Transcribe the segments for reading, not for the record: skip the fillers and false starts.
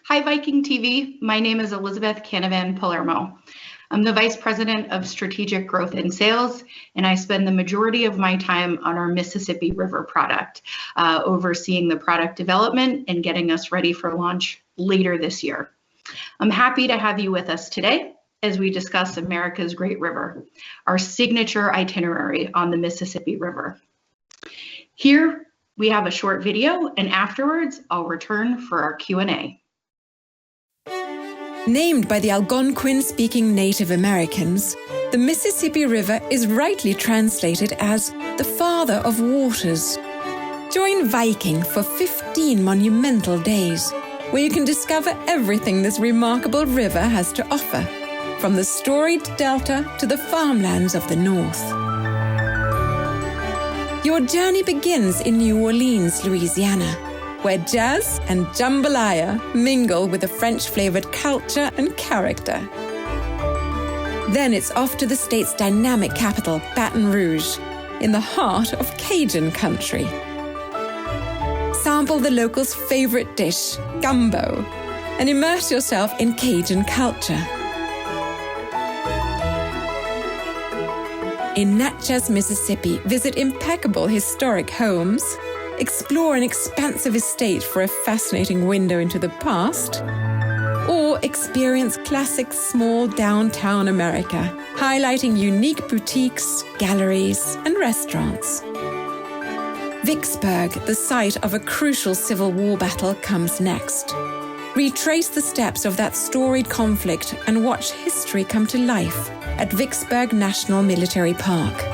Hi, Viking.TV. My name is Elizabeth Canavan-Palermo. I'm the Vice President of Strategic Growth and Sales, and I spend the majority of my time on our Mississippi River product, overseeing the product development and getting us ready for launch later this year. I'm happy to have you with us today as we discuss America's Great River, our signature itinerary on the Mississippi River. Here we have a short video, and afterwards I'll return for our Q&A. Named by the Algonquin-speaking Native Americans, the Mississippi River is rightly translated as the Father of Waters. Join Viking for 15 monumental days, where you can discover everything this remarkable river has to offer, from the storied delta to the farmlands of the north. Your journey begins in New Orleans, Louisiana, where jazz and jambalaya mingle with the French-flavored culture and character. Then it's off to the state's dynamic capital, Baton Rouge, in the heart of Cajun country. Sample the locals' favorite dish, gumbo, and immerse yourself in Cajun culture. In Natchez, Mississippi, visit impeccable historic homes, explore an expansive estate for a fascinating window into the past, or experience classic small downtown America, highlighting unique boutiques, galleries, and restaurants. Vicksburg, the site of a crucial Civil War battle, comes next. Retrace the steps of that storied conflict and watch history come to life at Vicksburg National Military Park.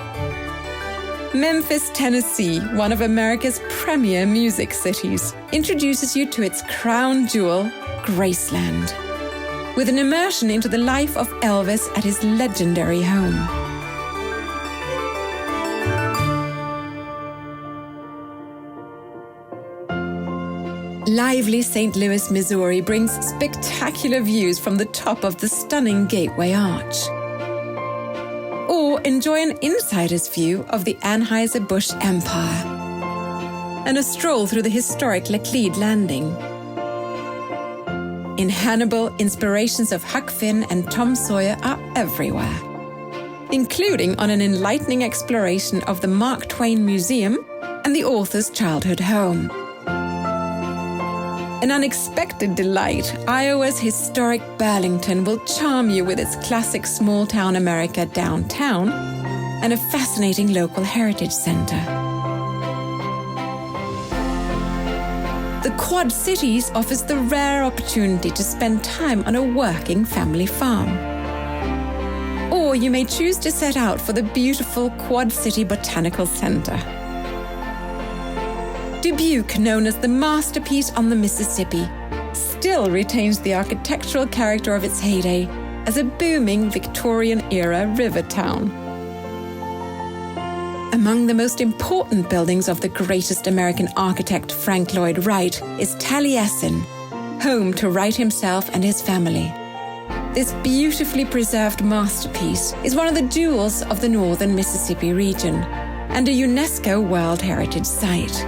Memphis, Tennessee, one of America's premier music cities, introduces you to its crown jewel, Graceland, with an immersion into the life of Elvis at his legendary home. Lively St. Louis, Missouri brings spectacular views from the top of the stunning Gateway Arch. Or enjoy an insider's view of the Anheuser-Busch Empire and a stroll through the historic Laclede Landing. In Hannibal, inspirations of Huck Finn and Tom Sawyer are everywhere, including on an enlightening exploration of the Mark Twain Museum and the author's childhood home. An unexpected delight, Iowa's historic Burlington will charm you with its classic small-town America downtown and a fascinating local heritage center. The Quad Cities offers the rare opportunity to spend time on a working family farm. Or you may choose to set out for the beautiful Quad City Botanical Center. Dubuque, known as the masterpiece on the Mississippi, still retains the architectural character of its heyday as a booming Victorian-era river town. Among the most important buildings of the greatest American architect Frank Lloyd Wright is Taliesin, home to Wright himself and his family. This beautifully preserved masterpiece is one of the jewels of the northern Mississippi region and a UNESCO World Heritage Site.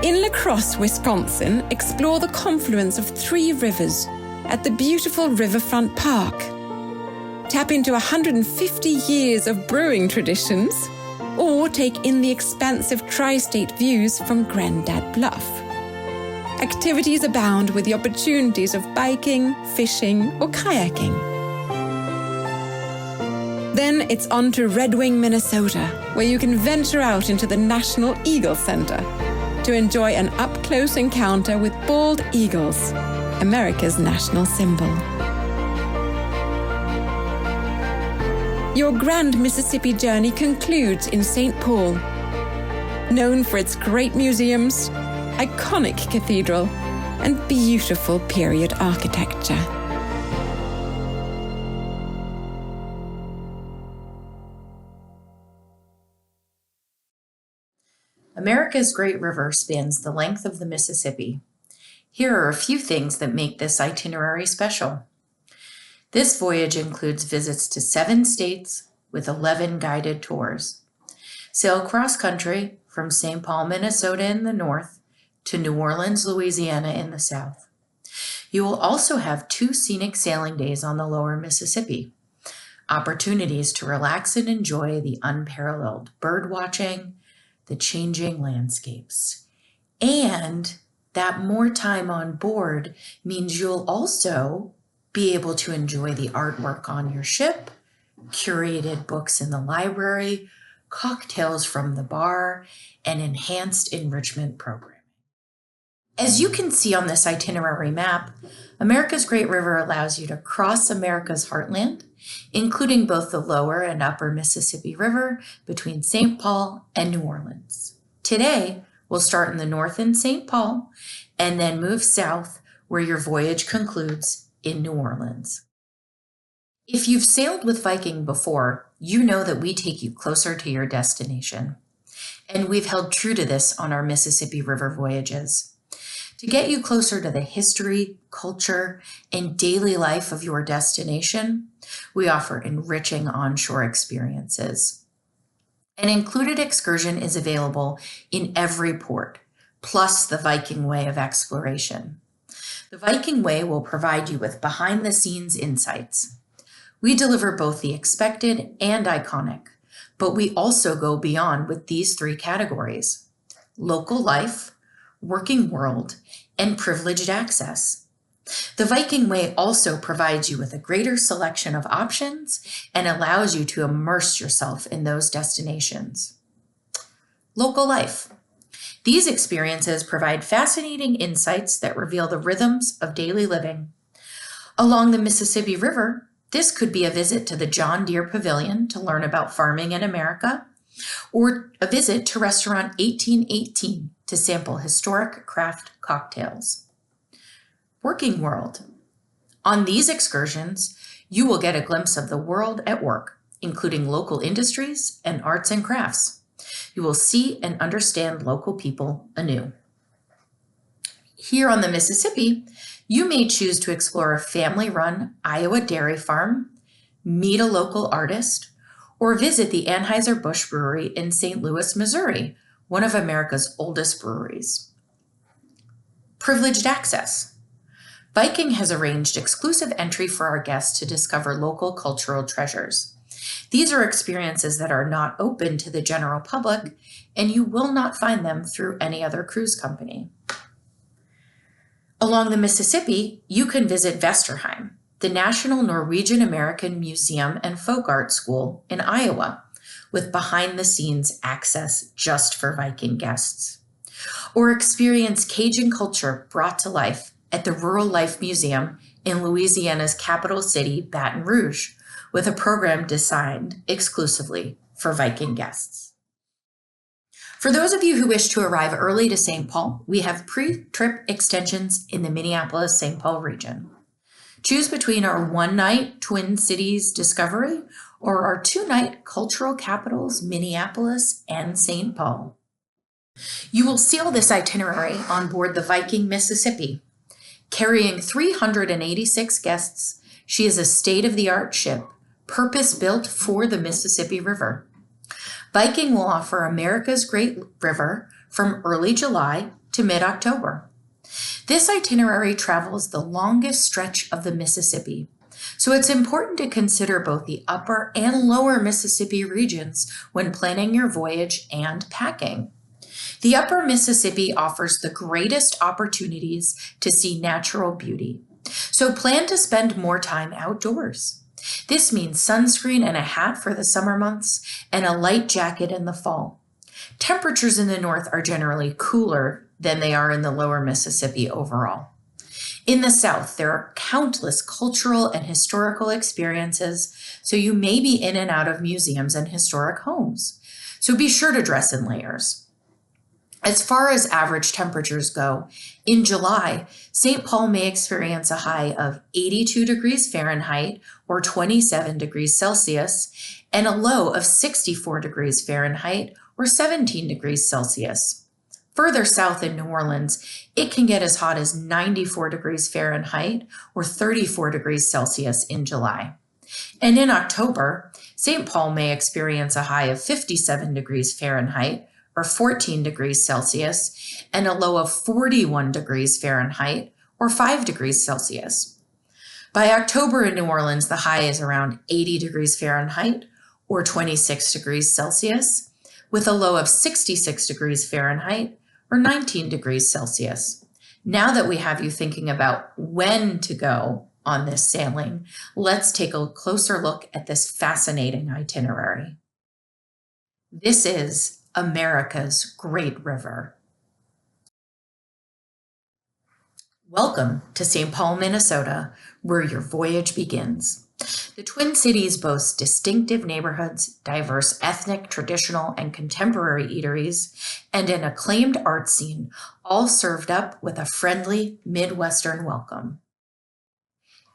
In La Crosse, Wisconsin, explore the confluence of 3 rivers at the beautiful Riverfront Park. Tap into 150 years of brewing traditions, or take in the expansive tri-state views from Grandad Bluff. Activities abound with the opportunities of biking, fishing, or kayaking. Then it's on to Red Wing, Minnesota, where you can venture out into the National Eagle Center to enjoy an up-close encounter with bald eagles, America's national symbol. Your grand Mississippi journey concludes in St. Paul, known for its great museums, iconic cathedral, and beautiful period architecture. America's Great River spans the length of the Mississippi. Here are a few things that make this itinerary special. This voyage includes visits to 7 states with 11 guided tours. Sail cross-country from St. Paul, Minnesota in the north to New Orleans, Louisiana in the south. You will also have 2 scenic sailing days on the lower Mississippi, opportunities to relax and enjoy the unparalleled bird watching, the changing landscapes. And that more time on board means you'll also be able to enjoy the artwork on your ship, curated books in the library, cocktails from the bar, and enhanced enrichment programming. As you can see on this itinerary map, America's Great River allows you to cross America's heartland, including both the lower and upper Mississippi River between St. Paul and New Orleans. Today, we'll start in the north in St. Paul and then move south where your voyage concludes in New Orleans. If you've sailed with Viking before, you know that we take you closer to your destination. And we've held true to this on our Mississippi River voyages. To get you closer to the history, culture, and daily life of your destination, we offer enriching onshore experiences. An included excursion is available in every port, plus the Viking Way of exploration. The Viking Way will provide you with behind-the-scenes insights. We deliver both the expected and iconic, but we also go beyond with these 3 categories: local life, working world, and privileged access. The Viking Way also provides you with a greater selection of options and allows you to immerse yourself in those destinations. Local life. These experiences provide fascinating insights that reveal the rhythms of daily living. Along the Mississippi River, this could be a visit to the John Deere Pavilion to learn about farming in America, or a visit to Restaurant 1818 to sample historic craft cocktails. Working world. On these excursions, you will get a glimpse of the world at work, including local industries and arts and crafts. You will see and understand local people anew. Here on the Mississippi, you may choose to explore a family-run Iowa dairy farm, meet a local artist, or visit the Anheuser-Busch Brewery in St. Louis, Missouri, one of America's oldest breweries. Privileged access. Viking has arranged exclusive entry for our guests to discover local cultural treasures. These are experiences that are not open to the general public, and you will not find them through any other cruise company. Along the Mississippi, you can visit Vesterheim, the National Norwegian American Museum and Folk Art School in Iowa, with behind-the-scenes access just for Viking guests. Or experience Cajun culture brought to life at the Rural Life Museum in Louisiana's capital city, Baton Rouge, with a program designed exclusively for Viking guests. For those of you who wish to arrive early to St. Paul, we have pre-trip extensions in the Minneapolis-St. Paul region. Choose between our one-night Twin Cities Discovery or our 2-night cultural capitals, Minneapolis and St. Paul. You will sail this itinerary on board the Viking Mississippi. Carrying 386 guests, she is a state-of-the-art ship, purpose-built for the Mississippi River. Viking will offer America's Great River from early July to mid-October. This itinerary travels the longest stretch of the Mississippi, so it's important to consider both the upper and lower Mississippi regions when planning your voyage and packing. The upper Mississippi offers the greatest opportunities to see natural beauty, so plan to spend more time outdoors. This means sunscreen and a hat for the summer months and a light jacket in the fall. Temperatures in the north are generally cooler than they are in the lower Mississippi overall. In the south, there are countless cultural and historical experiences, so you may be in and out of museums and historic homes. So be sure to dress in layers. As far as average temperatures go, in July, St. Paul may experience a high of 82 degrees Fahrenheit or 27 degrees Celsius and a low of 64 degrees Fahrenheit or 17 degrees Celsius. Further south in New Orleans, it can get as hot as 94 degrees Fahrenheit or 34 degrees Celsius in July. And in October, St. Paul may experience a high of 57 degrees Fahrenheit or 14 degrees Celsius, and a low of 41 degrees Fahrenheit, or 5 degrees Celsius. By October in New Orleans, the high is around 80 degrees Fahrenheit or 26 degrees Celsius, with a low of 66 degrees Fahrenheit or 19 degrees Celsius. Now that we have you thinking about when to go on this sailing, let's take a closer look at this fascinating itinerary. This is America's Great River. Welcome to St. Paul, Minnesota, where your voyage begins. The Twin Cities boast distinctive neighborhoods, diverse ethnic, traditional, and contemporary eateries, and an acclaimed art scene, all served up with a friendly Midwestern welcome.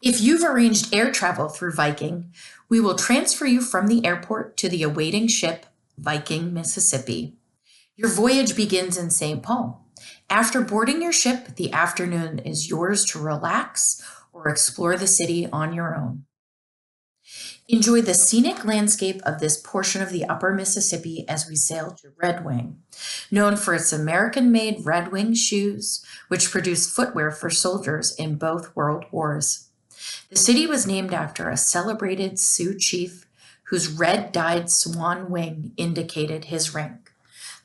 If you've arranged air travel through Viking, we will transfer you from the airport to the awaiting ship, Viking, Mississippi. Your voyage begins in St. Paul. After boarding your ship, the afternoon is yours to relax or explore the city on your own. Enjoy the scenic landscape of this portion of the upper Mississippi as we sail to Red Wing, known for its American-made Red Wing shoes, which produced footwear for soldiers in both world wars. The city was named after a celebrated Sioux chief whose red-dyed swan wing indicated his rank.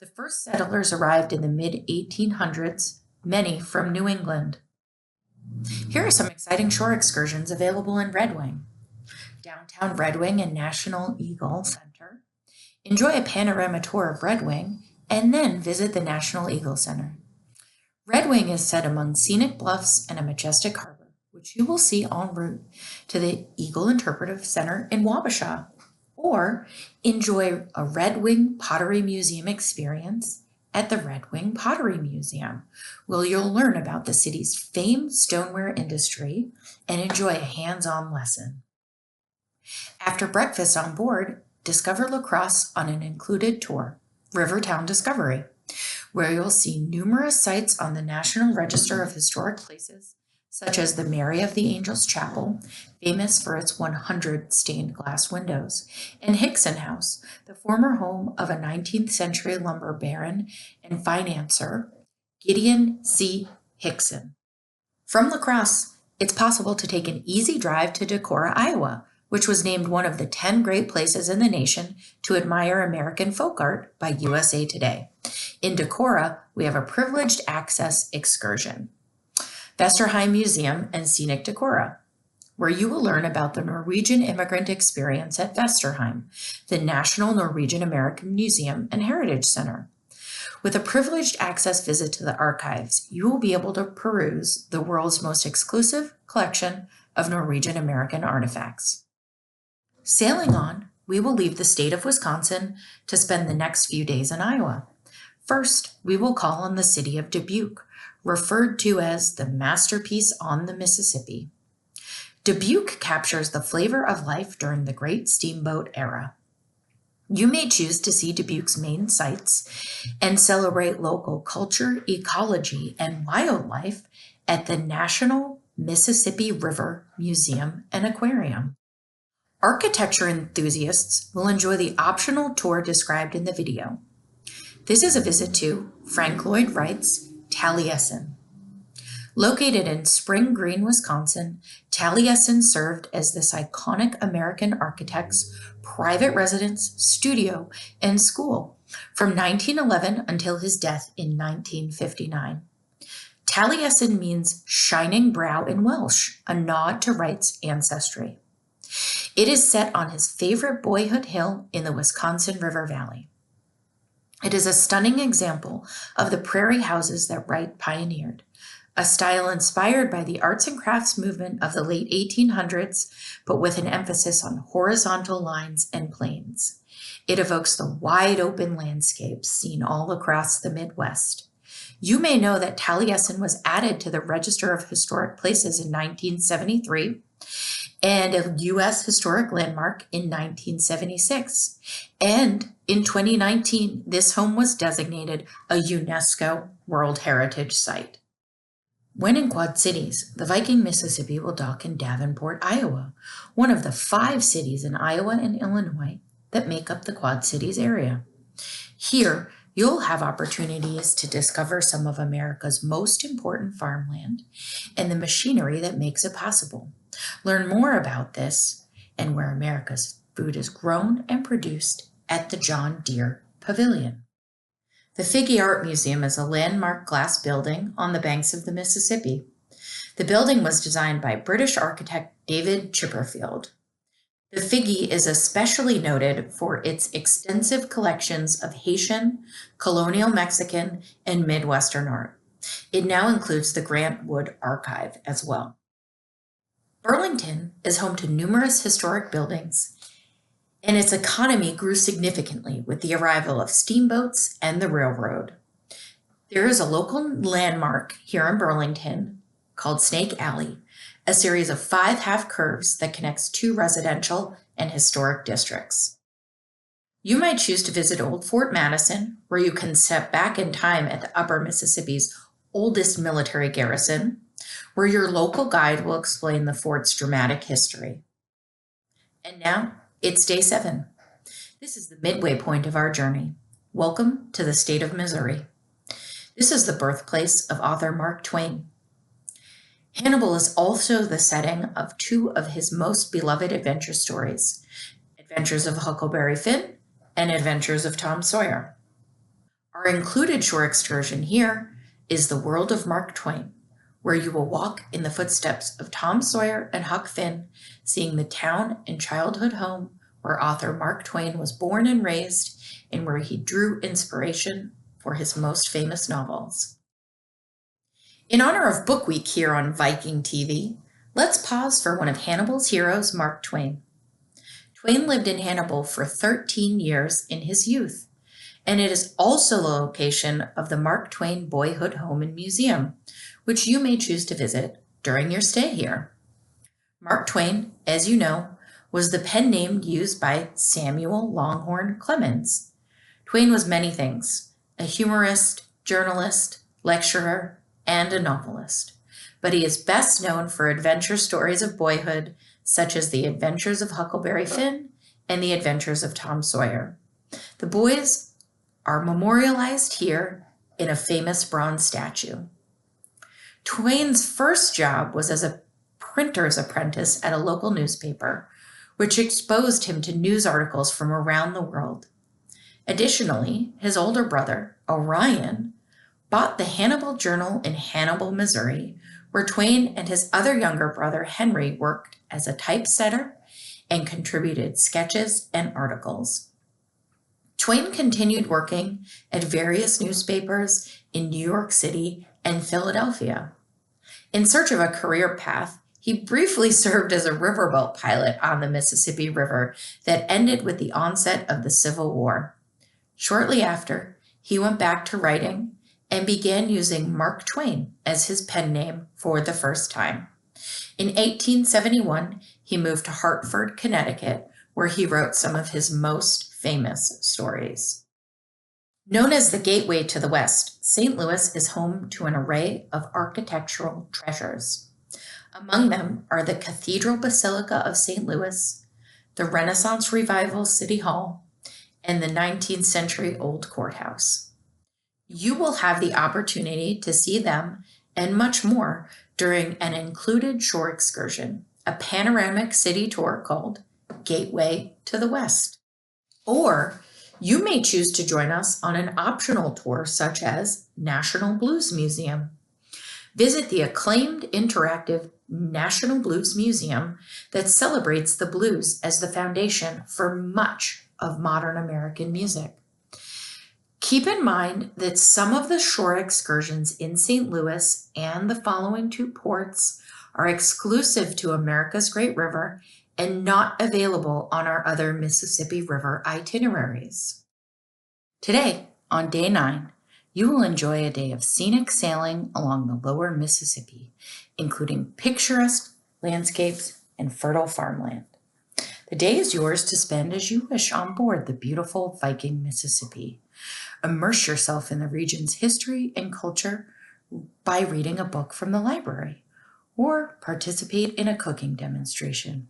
The first settlers arrived in the mid-1800s, many from New England. Here are some exciting shore excursions available in Red Wing. Downtown Red Wing and National Eagle Center. Enjoy a panorama tour of Red Wing and then visit the National Eagle Center. Red Wing is set among scenic bluffs and a majestic harbor, which you will see en route to the Eagle Interpretive Center in Wabasha. Or enjoy a Red Wing Pottery Museum experience at the Red Wing Pottery Museum, where you'll learn about the city's famed stoneware industry and enjoy a hands-on lesson. After breakfast on board, discover La Crosse on an included tour, Rivertown Discovery, where you'll see numerous sites on the National Register of Historic Places, such as the Mary of the Angels Chapel, famous for its 100 stained glass windows, and Hickson House, the former home of a 19th century lumber baron and financier, Gideon C. Hickson. From La Crosse, it's possible to take an easy drive to Decorah, Iowa, which was named one of the 10 great places in the nation to admire American folk art by USA Today. In Decorah, we have a privileged access excursion, Vesterheim Museum and Scenic Decorah, where you will learn about the Norwegian immigrant experience at Vesterheim, the National Norwegian American Museum and Heritage Center. With a privileged access visit to the archives, you will be able to peruse the world's most exclusive collection of Norwegian American artifacts. Sailing on, we will leave the state of Wisconsin to spend the next few days in Iowa. First, we will call on the city of Dubuque, referred to as the masterpiece on the Mississippi. Dubuque captures the flavor of life during the Great Steamboat era. You may choose to see Dubuque's main sites and celebrate local culture, ecology, and wildlife at the National Mississippi River Museum and Aquarium. Architecture enthusiasts will enjoy the optional tour described in the video. This is a visit to Frank Lloyd Wright's Taliesin. Located in Spring Green, Wisconsin, Taliesin served as this iconic American architect's private residence, studio, and school from 1911 until his death in 1959. Taliesin means shining brow in Welsh, a nod to Wright's ancestry. It is set on his favorite boyhood hill in the Wisconsin River Valley. It is a stunning example of the prairie houses that Wright pioneered, a style inspired by the arts and crafts movement of the late 1800s, but with an emphasis on horizontal lines and planes. It evokes the wide open landscapes seen all across the Midwest. You may know that Taliesin was added to the Register of Historic Places in 1973 and a U.S. Historic Landmark in 1976. And in 2019, this home was designated a UNESCO World Heritage Site. When in Quad Cities, the Viking Mississippi will dock in Davenport, Iowa, one of the 5 cities in Iowa and Illinois that make up the Quad Cities area. Here, You'll have opportunities to discover some of America's most important farmland and the machinery that makes it possible. Learn more about this and where America's food is grown and produced at the John Deere Pavilion. The Figge Art Museum is a landmark glass building on the banks of the Mississippi. The building was designed by British architect David Chipperfield. The Figge is especially noted for its extensive collections of Haitian, colonial Mexican, and Midwestern art. It now includes the Grant Wood Archive as well. Burlington is home to numerous historic buildings, and its economy grew significantly with the arrival of steamboats and the railroad. There is a local landmark here in Burlington called Snake Alley, a series of 5 half curves that connects 2 residential and historic districts. You might choose to visit Old Fort Madison, where you can step back in time at the Upper Mississippi's oldest military garrison, where your local guide will explain the fort's dramatic history. And now, it's day 7. This is the midway point of our journey. Welcome to the state of Missouri. This is the birthplace of author Mark Twain. Hannibal is also the setting of 2 of his most beloved adventure stories, Adventures of Huckleberry Finn and Adventures of Tom Sawyer. Our included shore excursion here is the world of Mark Twain, where you will walk in the footsteps of Tom Sawyer and Huck Finn, seeing the town and childhood home where author Mark Twain was born and raised and where he drew inspiration for his most famous novels. In honor of Book Week here on Viking.TV, let's pause for one of Hannibal's heroes, Mark Twain. Twain lived in Hannibal for 13 years in his youth, and it is also the location of the Mark Twain Boyhood Home and Museum, which you may choose to visit during your stay here. Mark Twain, as you know, was the pen name used by Samuel Longhorn Clemens. Twain was many things: a humorist, journalist, lecturer, and a novelist. But he is best known for adventure stories of boyhood, such as The Adventures of Huckleberry Finn and The Adventures of Tom Sawyer. The boys are memorialized here in a famous bronze statue. Twain's first job was as a printer's apprentice at a local newspaper, which exposed him to news articles from around the world. Additionally, his older brother, Orion, bought the Hannibal Journal in Hannibal, Missouri, where Twain and his other younger brother, Henry, worked as a typesetter and contributed sketches and articles. Twain continued working at various newspapers in New York City and Philadelphia. In search of a career path, he briefly served as a riverboat pilot on the Mississippi River that ended with the onset of the Civil War. Shortly after, he went back to writing and began using Mark Twain as his pen name for the first time. In 1871, he moved to Hartford, Connecticut, where he wrote some of his most famous stories. Known as the Gateway to the West, St. Louis is home to an array of architectural treasures. Among them are the Cathedral Basilica of St. Louis, the Renaissance Revival City Hall, and the 19th century old courthouse. You will have the opportunity to see them and much more during an included shore excursion, a panoramic city tour called Gateway to the West. Or you may choose to join us on an optional tour such as National Blues Museum. Visit the acclaimed interactive National Blues Museum that celebrates the blues as the foundation for much of modern American music. Keep in mind that some of the shore excursions in St. Louis and the following 2 ports are exclusive to America's Great River and not available on our other Mississippi River itineraries. Today, on day 9, you will enjoy a day of scenic sailing along the lower Mississippi, including picturesque landscapes and fertile farmland. The day is yours to spend as you wish on board the beautiful Viking Mississippi. Immerse yourself in the region's history and culture by reading a book from the library or participate in a cooking demonstration.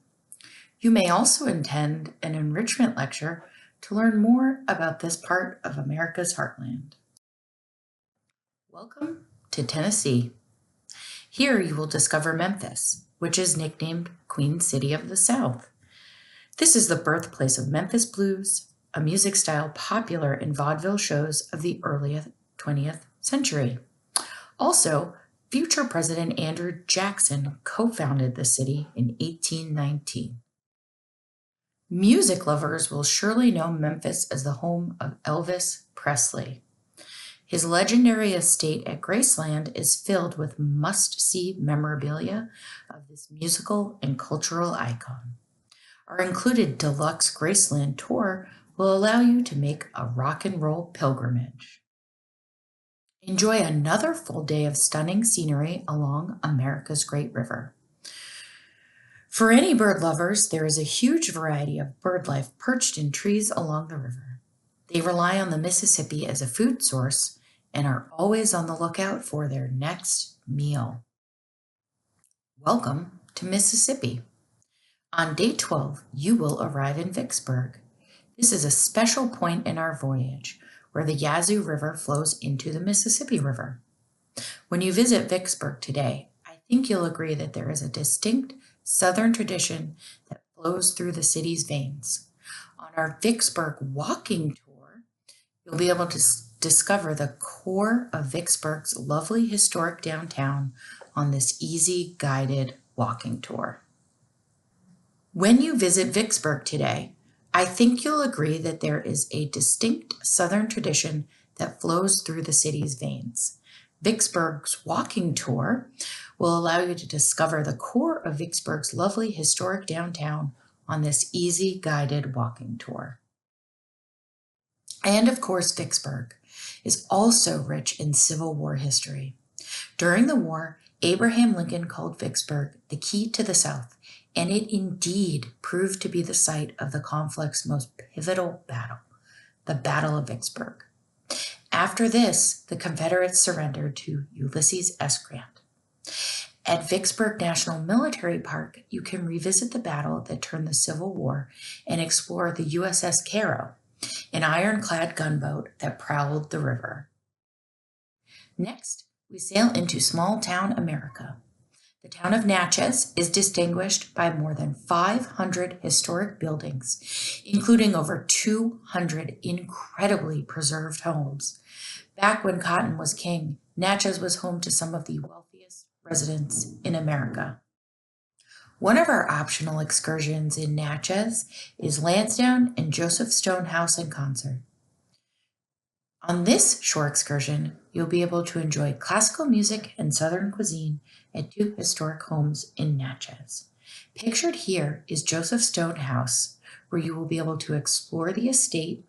You may also attend an enrichment lecture to learn more about this part of America's heartland. Welcome to Tennessee. Here you will discover Memphis, which is nicknamed Queen City of the South. This is the birthplace of Memphis blues, a music style popular in vaudeville shows of the early 20th century. Also, future President Andrew Jackson co-founded the city in 1819. Music lovers will surely know Memphis as the home of Elvis Presley. His legendary estate at Graceland is filled with must-see memorabilia of this musical and cultural icon. Our included deluxe Graceland tour will allow you to make a rock and roll pilgrimage. Enjoy another full day of stunning scenery along America's Great River. For any bird lovers, there is a huge variety of bird life perched in trees along the river. They rely on the Mississippi as a food source and are always on the lookout for their next meal. Welcome to Mississippi. On day 12, you will arrive in Vicksburg. This is a special point in our voyage where the Yazoo River flows into the Mississippi River. When you visit Vicksburg today, I think you'll agree that there is a distinct Southern tradition that flows through the city's veins. On our Vicksburg walking tour, you'll be able to discover the core of Vicksburg's lovely historic downtown on this easy guided walking tour. When you visit Vicksburg today, I think you'll agree that there is a distinct Southern tradition that flows through the city's veins. Vicksburg's walking tour will allow you to discover the core of Vicksburg's lovely historic downtown on this easy guided walking tour. And of course, Vicksburg is also rich in Civil War history. During the war, Abraham Lincoln called Vicksburg the key to the South, and it indeed proved to be the site of the conflict's most pivotal battle, the Battle of Vicksburg. After this, the Confederates surrendered to Ulysses S. Grant. At Vicksburg National Military Park, you can revisit the battle that turned the Civil War and explore the USS Cairo, an ironclad gunboat that prowled the river. Next, we sail into small-town America. The town of Natchez is distinguished by more than 500 historic buildings, including over 200 incredibly preserved homes. Back when cotton was king, Natchez was home to some of the wealthiest residents in America. One of our optional excursions in Natchez is Lansdowne and Joseph Stone House in concert. On this shore excursion, you'll be able to enjoy classical music and Southern cuisine at two historic homes in Natchez. Pictured here is Joseph Stone House, where you will be able to explore the estate.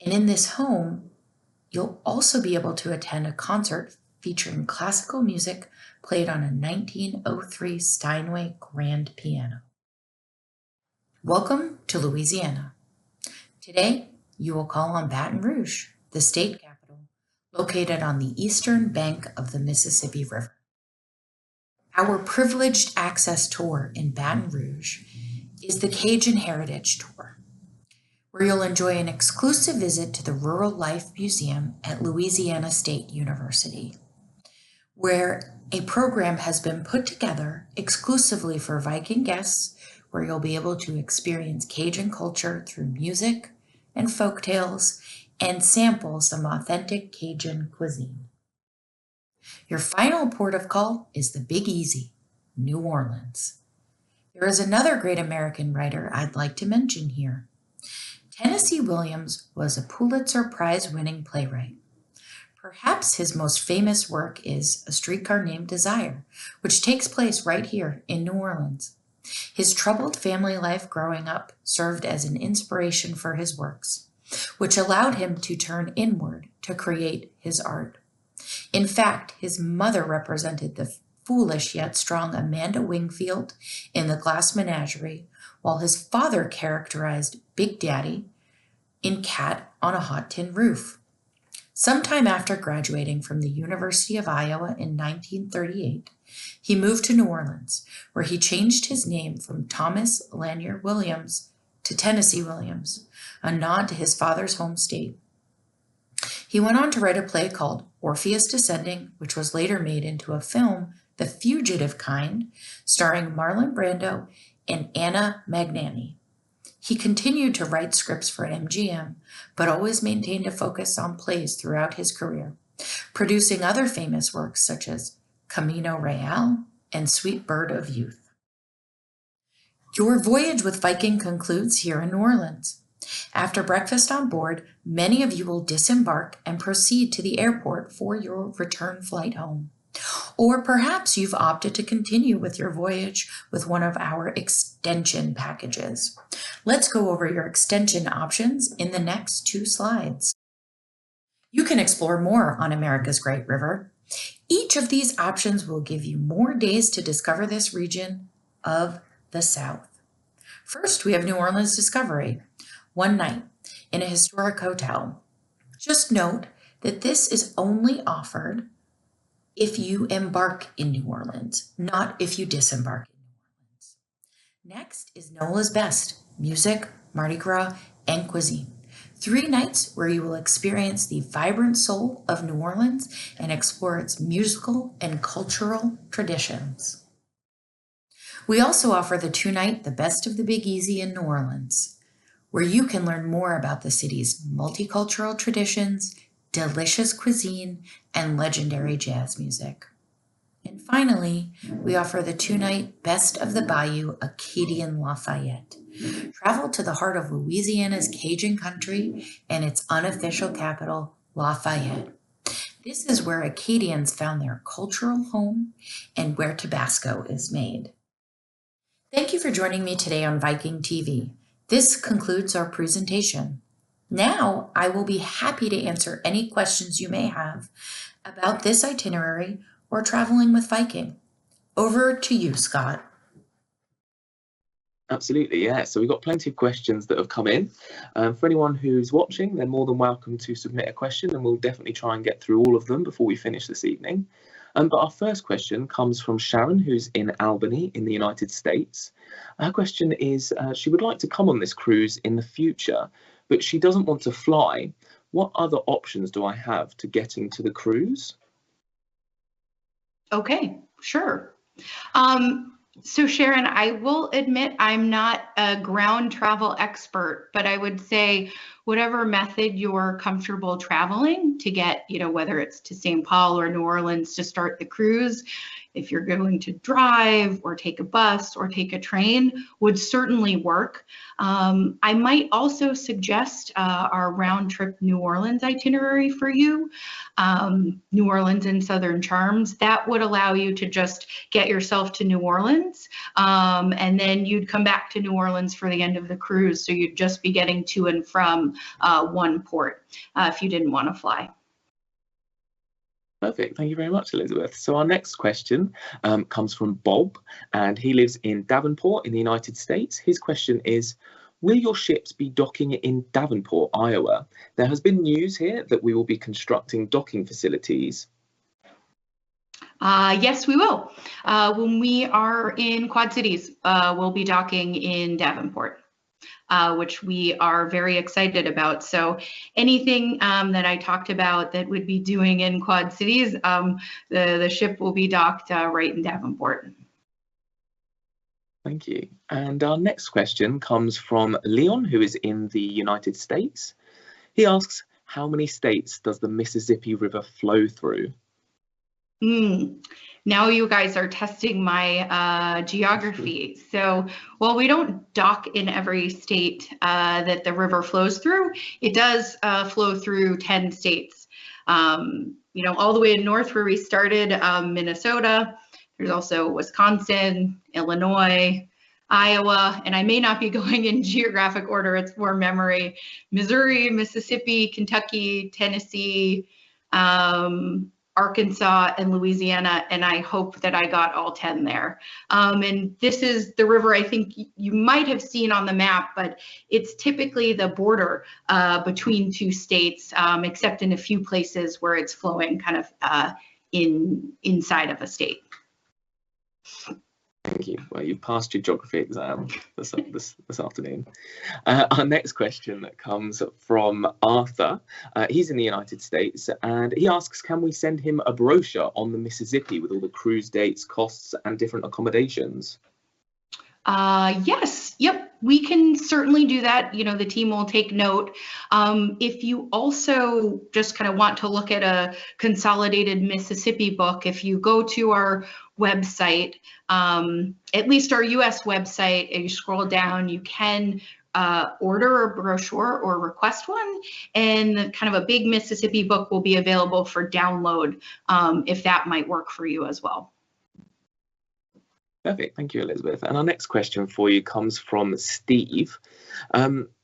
And in this home, you'll also be able to attend a concert featuring classical music played on a 1903 Steinway grand piano. Welcome to Louisiana. Today, you will call on Baton Rouge, the state capital, located on the eastern bank of the Mississippi River. Our privileged access tour in Baton Rouge is the Cajun Heritage Tour, where you'll enjoy an exclusive visit to the Rural Life Museum at Louisiana State University, where a program has been put together exclusively for Viking guests, where you'll be able to experience Cajun culture through music and folk tales and sample some authentic Cajun cuisine. Your final port of call is the Big Easy, New Orleans. There is another great American writer I'd like to mention here. Tennessee Williams was a Pulitzer Prize-winning playwright. Perhaps his most famous work is A Streetcar Named Desire, which takes place right here in New Orleans. His troubled family life growing up served as an inspiration for his works, which allowed him to turn inward to create his art. In fact, his mother represented the foolish yet strong Amanda Wingfield in The Glass Menagerie, while his father characterized Big Daddy in Cat on a Hot Tin Roof. Sometime after graduating from the University of Iowa in 1938, he moved to New Orleans, where he changed his name from Thomas Lanier Williams to Tennessee Williams, a nod to his father's home state. He went on to write a play called Orpheus Descending, which was later made into a film, The Fugitive Kind, starring Marlon Brando and Anna Magnani. He continued to write scripts for MGM, but always maintained a focus on plays throughout his career, producing other famous works such as Camino Real and Sweet Bird of Youth. Your voyage with Viking concludes here in New Orleans. After breakfast on board, many of you will disembark and proceed to the airport for your return flight home. Or perhaps you've opted to continue with your voyage with one of our extension packages. Let's go over your extension options in the next 2 slides. You can explore more on America's Great River. Each of these options will give you more days to discover this region of the South. First, we have New Orleans Discovery, 1 night in a historic hotel. Just note that this is only offered if you embark in New Orleans, not if you disembark in New Orleans. Next is Nola's Best, music, Mardi Gras, and cuisine. 3 nights where you will experience the vibrant soul of New Orleans and explore its musical and cultural traditions. We also offer the 2-night The Best of the Big Easy in New Orleans, where you can learn more about the city's multicultural traditions, delicious cuisine, and legendary jazz music. And finally, we offer the 2-night Best of the Bayou Acadian Lafayette. Travel to the heart of Louisiana's Cajun country and its unofficial capital, Lafayette. This is where Acadians found their cultural home and where Tabasco is made. Thank you for joining me today on Viking.TV. This concludes our presentation. Now, I will be happy to answer any questions you may have about this itinerary or traveling with Viking. Over to you, Scott. Absolutely, yeah. So we've got plenty of questions that have come in. For anyone who's watching, they're more than welcome to submit a question, and we'll definitely try and get through all of them before we finish this evening. But our first question comes from Sharon, who's in Albany in the United States. Her question is, she would like to come on this cruise in the future, but she doesn't want to fly. What other options do I have to getting to the cruise? Okay, sure. So Sharon, I will admit I'm not a ground travel expert, but I would say whatever method you're comfortable traveling to get, whether it's to St. Paul or New Orleans to start the cruise, if you're going to drive or take a bus or take a train, would certainly work. I might also suggest our round trip New Orleans itinerary for you, New Orleans and Southern Charms. That would allow you to just get yourself to New Orleans, and then you'd come back to New Orleans for the end of the cruise. So you'd just be getting to and from one port if you didn't want to fly. Perfect. Thank you very much, Elizabeth. So our next question comes from Bob, and he lives in Davenport in the United States. His question is, will your ships be docking in Davenport, Iowa? There has been news here that we will be constructing docking facilities. Yes, we will. When we are in Quad Cities, we'll be docking in Davenport. Which we are very excited about. So anything that I talked about that would be doing in Quad Cities, the ship will be docked right in Davenport. Thank you. And our next question comes from Leon, who is in the United States. He asks, how many states does the Mississippi River flow through? Now you guys are testing my geography. So while we don't dock in every state that the river flows through, it does flow through 10 states. All the way north where we started, Minnesota. There's also Wisconsin, Illinois, Iowa, and I may not be going in geographic order, it's more memory. Missouri, Mississippi, Kentucky, Tennessee, Arkansas, and Louisiana, and I hope that I got all 10 there. And this is the river I think you might have seen on the map, but it's typically the border between 2 states, except in a few places where it's flowing kind of inside of a state. Thank you. Well, you passed your geography exam this afternoon. Our next question comes from Arthur. He's in the United States, and he asks, can we send him a brochure on the Mississippi with all the cruise dates, costs, and different accommodations? Yes, yep, we can certainly do that. You know, the team will take note. If you also just kind of want to look at a consolidated Mississippi book, if you go to our website, at least our US website, and you scroll down, you can order a brochure or request one, and kind of a big Mississippi book will be available for download if that might work for you as well. Perfect. Thank you, Elizabeth. And our next question for you comes from Steve.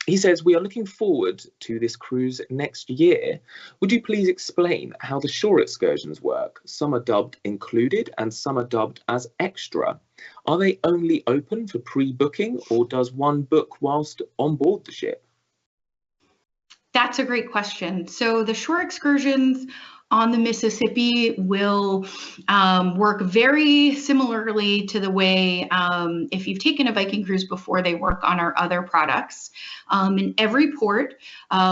He says, we are looking forward to this cruise next year. Would you please explain how the shore excursions work? Some are dubbed included and some are dubbed as extra. Are they only open for pre-booking, or does one book whilst on board the ship? That's a great question. So the shore excursions on the Mississippi will work very similarly to the way, if you've taken a Viking cruise before, they work on our other products. In every port,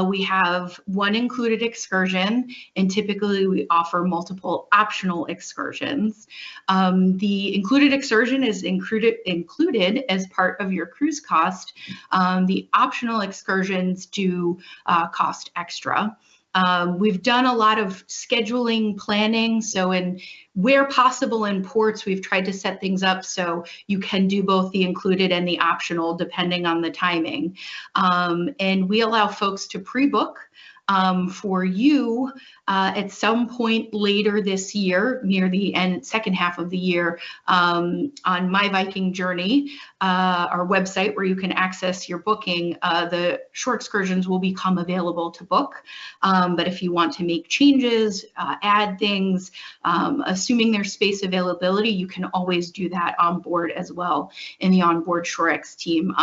we have one included excursion, and typically we offer multiple optional excursions. The included excursion is included as part of your cruise cost. The optional excursions do cost extra. We've done a lot of scheduling planning, so where possible in ports, we've tried to set things up so you can do both the included and the optional depending on the timing. And we allow folks to pre-book for you at some point later this year, near the second half of the year, on My Viking Journey, our website where you can access your booking. The shore excursions will become available to book, but if you want to make changes, add things, assuming there's space availability, you can always do that on board as well, and the onboard ShoreX team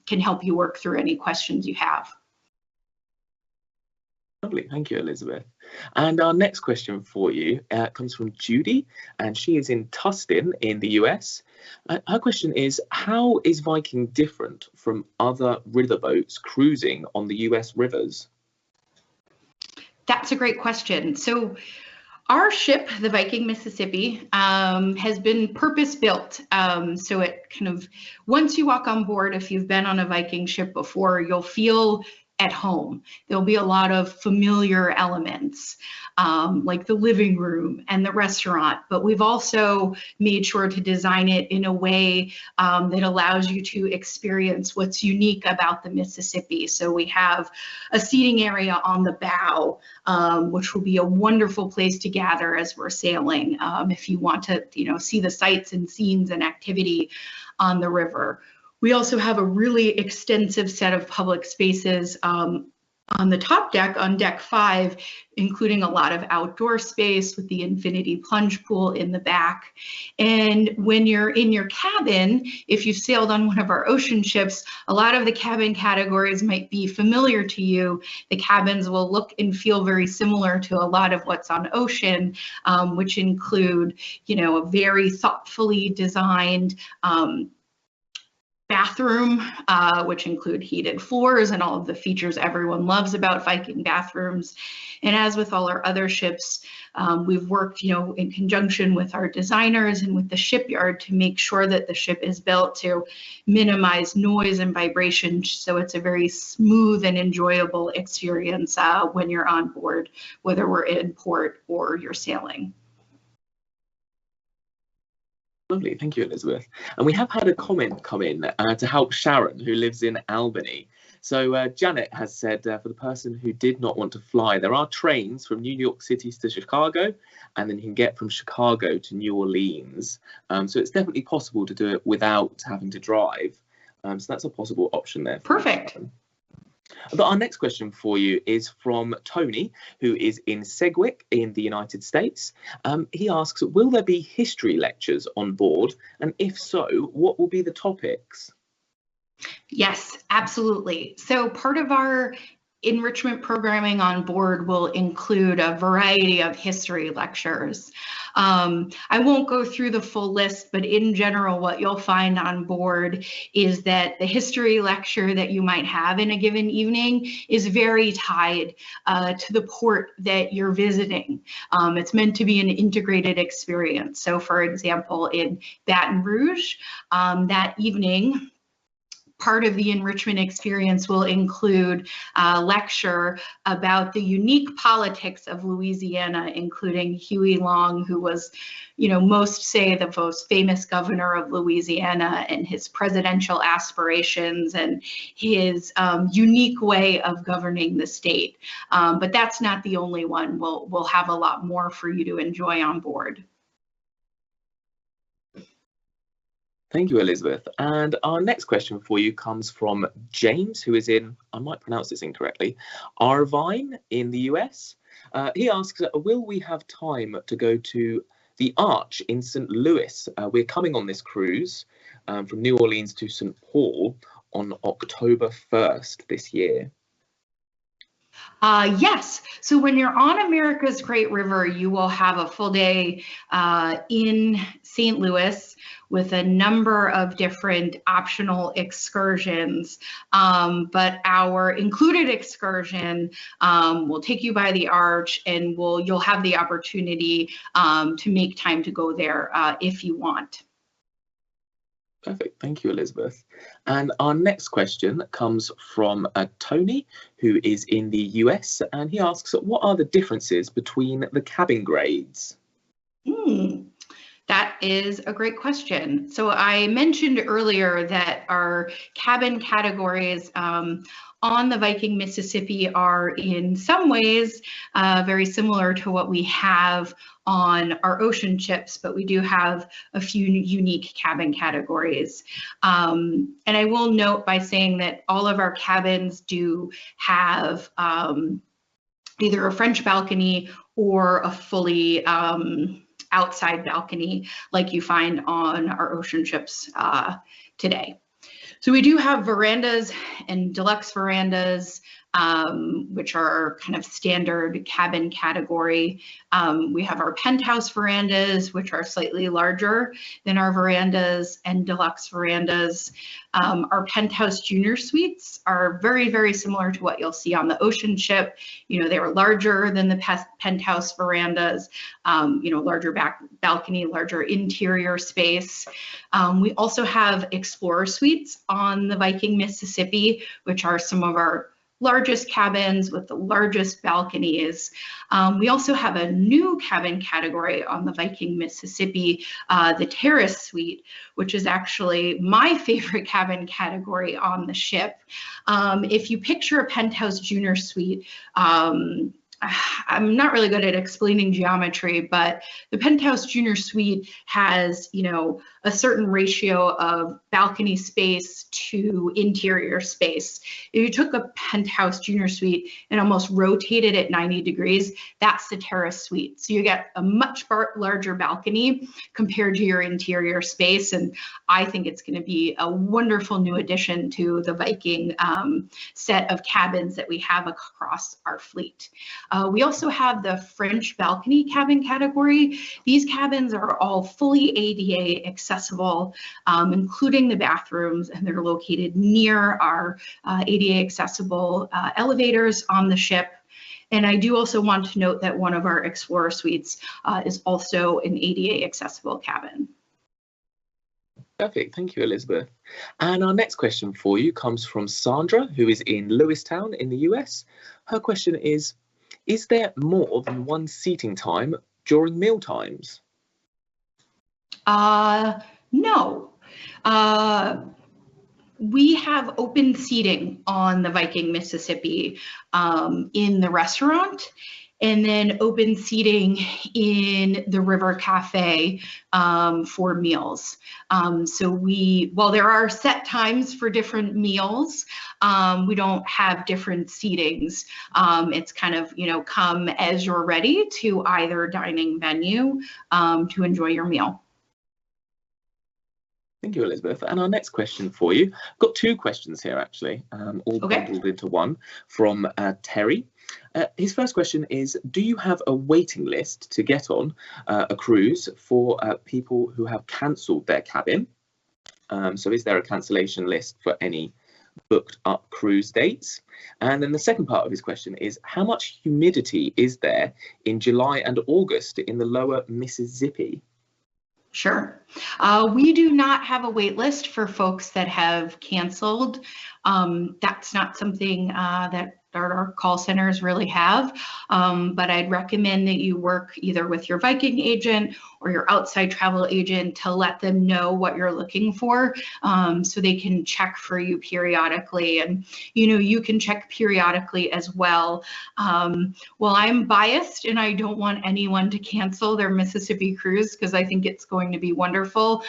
can help you work through any questions you have. Lovely, thank you, Elizabeth. And our next question for you comes from Judy, and she is in Tustin in the US. Her question is, how is Viking different from other riverboats cruising on the US rivers? That's a great question. So our ship, the Viking Mississippi, has been purpose-built. So it kind of, once you walk on board, if you've been on a Viking ship before, you'll feel at home. There'll be a lot of familiar elements, like the living room and the restaurant, but we've also made sure to design it in a way that allows you to experience what's unique about the Mississippi. So we have a seating area on the bow, which will be a wonderful place to gather as we're sailing, if you want to, see the sights and scenes and activity on the river. We also have a really extensive set of public spaces on the top deck, on deck 5, including a lot of outdoor space with the infinity plunge pool in the back. And when you're in your cabin, if you've sailed on one of our ocean ships, a lot of the cabin categories might be familiar to you. The cabins will look and feel very similar to a lot of what's on ocean, which include, a very thoughtfully designed bathroom, which include heated floors and all of the features everyone loves about Viking bathrooms. And as with all our other ships, we've worked, in conjunction with our designers and with the shipyard to make sure that the ship is built to minimize noise and vibration, so it's a very smooth and enjoyable experience when you're on board, whether we're in port or you're sailing. Lovely, thank you, Elizabeth. And we have had a comment come in to help Sharon, who lives in Albany. So Janet has said, for the person who did not want to fly, there are trains from New York City to Chicago, and then you can get from Chicago to New Orleans. So it's definitely possible to do it without having to drive. So that's a possible option there. Perfect. But our next question for you is from Tony, who is in Sedgwick in the United States. He asks, will there be history lectures on board? And if so, what will be the topics? Yes, absolutely. So part of our enrichment programming on board will include a variety of history lectures. I won't go through the full list, but in general, what you'll find on board is that the history lecture that you might have in a given evening is very tied to the port that you're visiting. It's meant to be an integrated experience. So for example, in Baton Rouge, that evening, part of the enrichment experience will include a lecture about the unique politics of Louisiana, including Huey Long, who was, most say the most famous governor of Louisiana, and his presidential aspirations and his unique way of governing the state. But that's not the only one. We'll have a lot more for you to enjoy on board. Thank you, Elizabeth. And our next question for you comes from James, who is in, I might pronounce this incorrectly, Irvine in the US. He asks, will we have time to go to the Arch in St. Louis? We're coming on this cruise from New Orleans to St. Paul on October 1st this year. Yes. So when you're on America's Great River, you will have a full day in St. Louis with a number of different optional excursions. But our included excursion will take you by the Arch, and you'll have the opportunity to make time to go there if you want. Perfect. Thank you, Elizabeth. And our next question comes from Tony, who is in the US, and he asks, what are the differences between the cabin grades? That is a great question. So I mentioned earlier that our cabin categories on the Viking Mississippi are in some ways very similar to what we have on our ocean ships, but we do have a few unique cabin categories. And I will note by saying that all of our cabins do have either a French balcony or a fully outside balcony like you find on our ocean ships today. So we do have verandas and deluxe verandas, which are kind of standard cabin category. We have our penthouse verandas, which are slightly larger than our verandas and deluxe verandas. Our penthouse junior suites are very, very similar to what you'll see on the ocean ship. They are larger than the penthouse verandas, larger balcony, larger interior space. We also have explorer suites on the Viking Mississippi, which are some of our largest cabins with the largest balconies. We also have a new cabin category on the Viking Mississippi, the terrace suite, which is actually my favorite cabin category on the ship. If you picture a penthouse junior suite, I'm not really good at explaining geometry, but the penthouse junior suite has, a certain ratio of balcony space to interior space. If you took a penthouse junior suite and almost rotated it 90 degrees, that's the terrace suite. So you get a much larger balcony compared to your interior space. And I think it's going to be a wonderful new addition to the Viking set of cabins that we have across our fleet. We also have the French balcony cabin category. These cabins are all fully ADA accessible, including the bathrooms, and they're located near our ADA accessible elevators on the ship. And I do also want to note that one of our Explorer suites is also an ADA accessible cabin. Perfect. Thank you, Elizabeth. And our next question for you comes from Sandra, who is in Lewistown in the US. Her question is there more than one seating time during meal times? No. We have open seating on the Viking Mississippi in the restaurant, and then open seating in the River Cafe for meals. So while there are set times for different meals, we don't have different seatings. It's kind of, come as you're ready to either dining venue to enjoy your meal. Thank you, Elizabeth. And our next question for you, I've got two questions here actually, all bundled into one from Terry. His first question is, do you have a waiting list to get on a cruise for people who have cancelled their cabin? So is there a cancellation list for any booked up cruise dates? And then the second part of his question is, how much humidity is there in July and August in the lower Mississippi? Sure. We do not have a wait list for folks that have canceled. That's not something that our call centers really have, but I'd recommend that you work either with your Viking agent or your outside travel agent to let them know what you're looking for, so they can check for you periodically. And you can check periodically as well. Well, I'm biased and I don't want anyone to cancel their Mississippi cruise because I think it's going to be wonderful.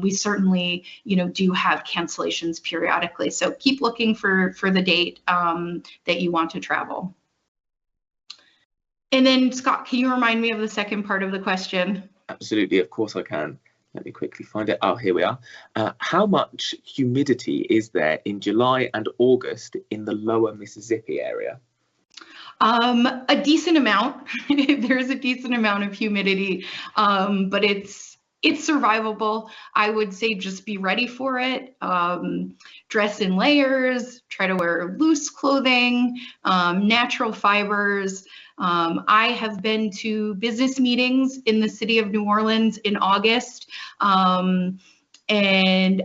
We certainly do have cancellations periodically, so keep looking for the date that you want to travel. And then Scott, can you remind me of the second part of the question? Absolutely, of course I can. Let me quickly find it. Oh, here we are. How much humidity is there in July and August in the lower Mississippi area? A decent amount. There's a decent amount of humidity, but it's survivable. I would say just be ready for it. Dress in layers, try to wear loose clothing, natural fibers. I have been to business meetings in the city of New Orleans in August, and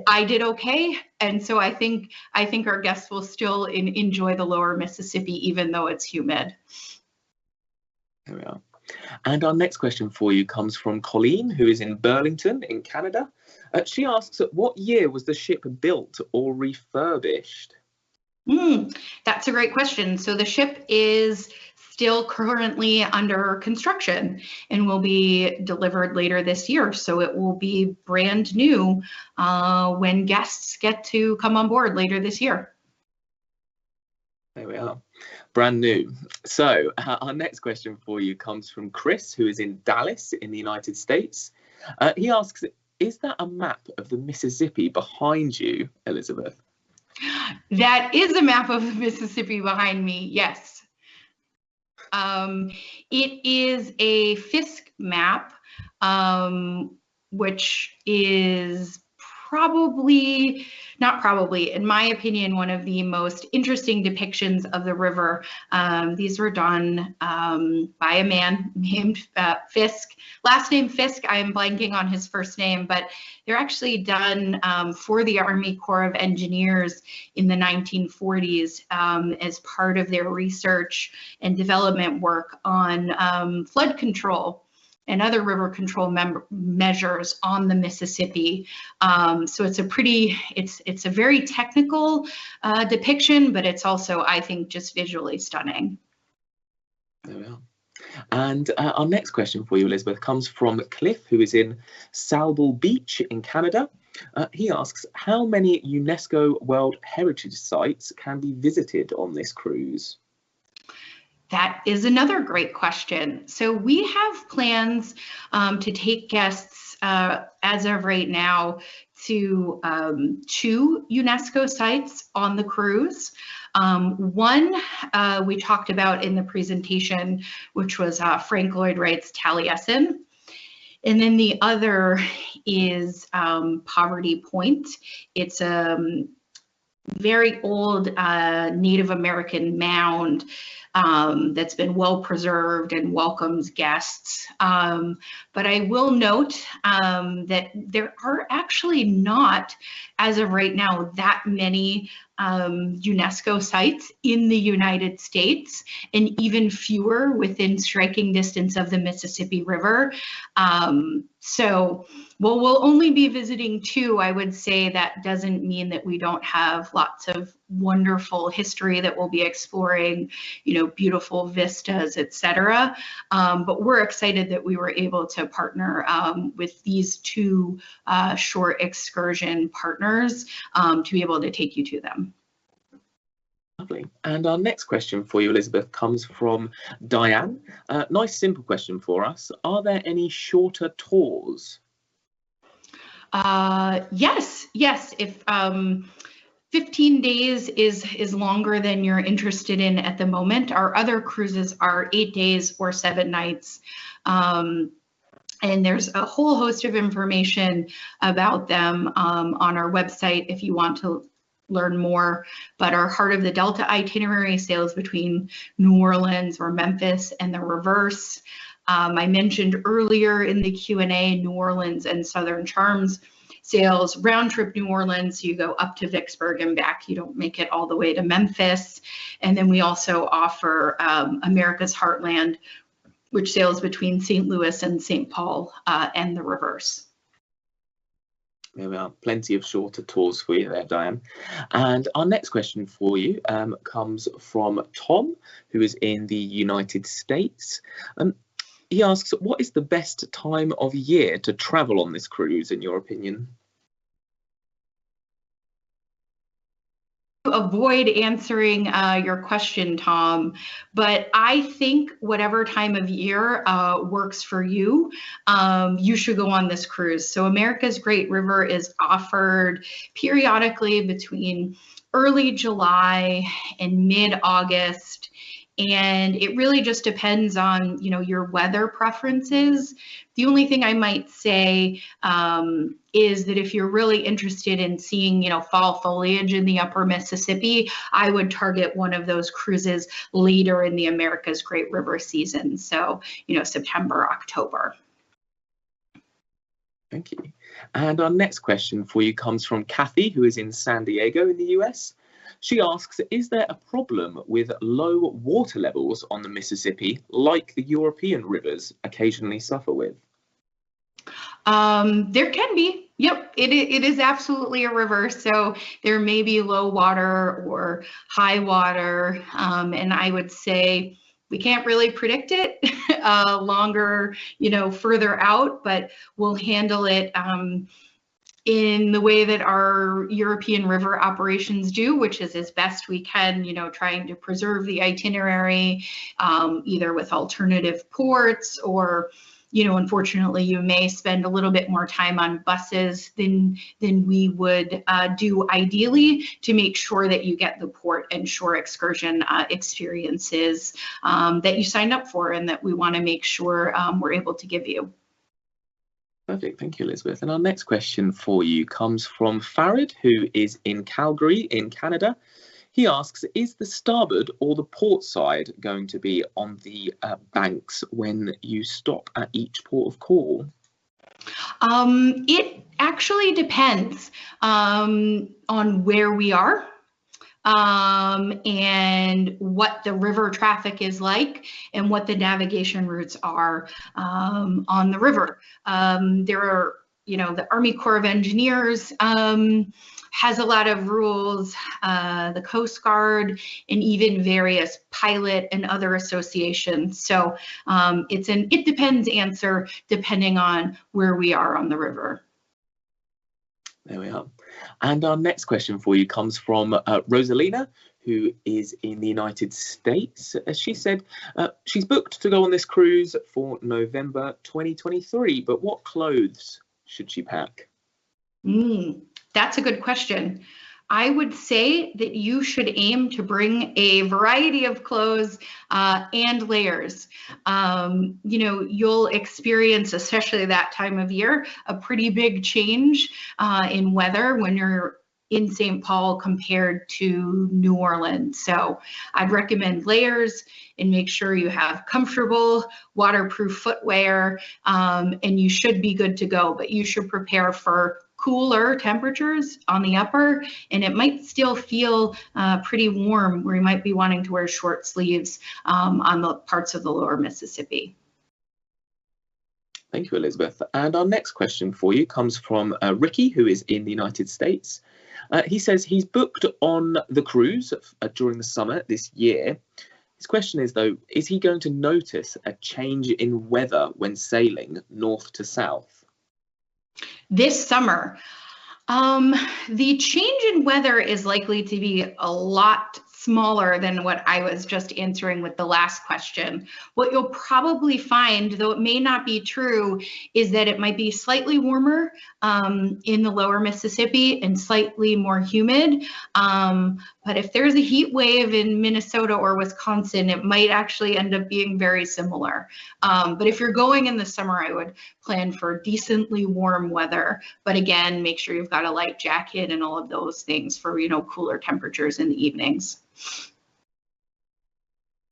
I did okay. And so I think our guests will still enjoy the lower Mississippi, even though it's humid. There we are. And our next question for you comes from Colleen, who is in Burlington in Canada. She asks, what year was the ship built or refurbished? That's a great question. So the ship is still currently under construction and will be delivered later this year. So it will be brand new when guests get to come on board later this year. There we are. Brand new. So our next question for you comes from Chris, who is in Dallas in the United States. He asks, is that a map of the Mississippi behind you, Elizabeth? That is a map of the Mississippi behind me, yes. It is a Fisk map, which is in my opinion, one of the most interesting depictions of the river. These were done by a man named Fisk. Last name Fisk, I am blanking on his first name, but they're actually done for the Army Corps of Engineers in the 1940s as part of their research and development work on flood control and other river control measures on the Mississippi. So it's a very technical depiction, but it's also, I think, just visually stunning. There we are. And our next question for you, Elizabeth, comes from Cliff, who is in Salble Beach in Canada. He asks, how many UNESCO World Heritage Sites can be visited on this cruise? That is another great question. So we have plans to take guests as of right now to 2 UNESCO sites on the cruise. One we talked about in the presentation, which was Frank Lloyd Wright's Taliesin. And then the other is Poverty Point. It's a very old Native American mound that's been well preserved and welcomes guests. But I will note that there are actually not, as of right now, that many UNESCO sites in the United States, and even fewer within striking distance of the Mississippi River. So, well, we'll only be visiting 2. I would say that doesn't mean that we don't have lots of wonderful history that we'll be exploring, beautiful vistas, etc. But we're excited that we were able to partner with these 2 short excursion partners to be able to take you to them. Lovely. And our next question for you, Elizabeth, comes from Diane. Nice, simple question for us. Are there any shorter tours? Yes. If 15 days is longer than you're interested in at the moment, our other cruises are 8 days or 7 nights. And there's a whole host of information about them on our website if you want to learn more. But our Heart of the Delta itinerary sails between New Orleans or Memphis and the reverse. I mentioned earlier in the Q&A, New Orleans and Southern Charms sails round trip New Orleans. So you go up to Vicksburg and back. You don't make it all the way to Memphis. And then we also offer America's Heartland, which sails between St. Louis and St. Paul and the reverse. There we are, plenty of shorter tours for you there, Diane. And our next question for you comes from Tom, who is in the United States. He asks, what is the best time of year to travel on this cruise, in your opinion? Avoid answering your question, Tom, but I think whatever time of year works for you, you should go on this cruise. So America's Great River is offered periodically between early July and mid-August. And it really just depends on, your weather preferences. The only thing I might say is that if you're really interested in seeing, fall foliage in the upper Mississippi, I would target one of those cruises later in the America's Great River season. So, September, October. Thank you. And our next question for you comes from Kathy, who is in San Diego in the US. She asks, is there a problem with low water levels on the Mississippi like the European rivers occasionally suffer with? There can be. Yep, it is absolutely a river. So there may be low water or high water. And I would say we can't really predict it longer, further out, but we'll handle it in the way that our European river operations do, which is as best we can, trying to preserve the itinerary, either with alternative ports or, unfortunately, you may spend a little bit more time on buses than we would do ideally to make sure that you get the port and shore excursion experiences that you signed up for and that we want to make sure we're able to give you. Perfect, thank you, Elizabeth. And our next question for you comes from Farid, who is in Calgary in Canada. He asks, is the starboard or the port side going to be on the banks when you stop at each port of call? It actually depends on where we are. And what the river traffic is like and what the navigation routes are on the river. There are, the Army Corps of Engineers has a lot of rules, the Coast Guard, and even various pilot and other associations. So it's an it depends answer depending on where we are on the river. There we are. And our next question for you comes from Rosalina, who is in the United States. As she said, she's booked to go on this cruise for November 2023, but what clothes should she pack? That's a good question. I would say that you should aim to bring a variety of clothes and layers. You'll experience, especially that time of year, a pretty big change in weather when you're in St. Paul compared to New Orleans. So I'd recommend layers and make sure you have comfortable waterproof footwear, and you should be good to go, but you should prepare for cooler temperatures on the upper, and it might still feel pretty warm where you might be wanting to wear short sleeves on the parts of the lower Mississippi. Thank you, Elizabeth. And our next question for you comes from Ricky, who is in the United States. He says he's booked on the cruise during the summer this year. His question is, though, is he going to notice a change in weather when sailing north to south? This summer, the change in weather is likely to be a lot smaller than what I was just answering with the last question. What you'll probably find, though it may not be true, is that it might be slightly warmer in the lower Mississippi and slightly more humid. But if there's a heat wave in Minnesota or Wisconsin, it might actually end up being very similar. But if you're going in the summer, I would plan for decently warm weather. But again, make sure you've got a light jacket and all of those things for, cooler temperatures in the evenings.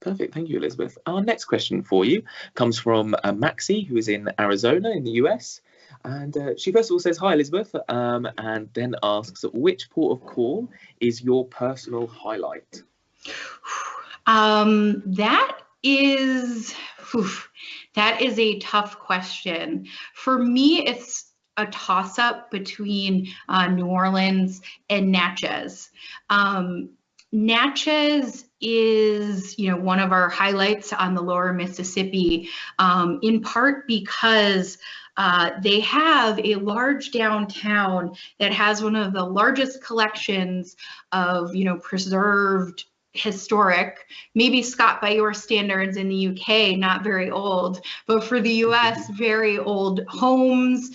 Perfect. Thank you, Elizabeth. Our next question for you comes from Maxie, who is in Arizona in the US. And she first of all says, hi, Elizabeth, and then asks, which port of call is your personal highlight? That is a tough question. For me, it's a toss-up between New Orleans and Natchez. Natchez is, one of our highlights on the lower Mississippi, in part because they have a large downtown that has one of the largest collections of, preserved historic, maybe Scott by your standards in the UK, not very old, but for the US, very old homes,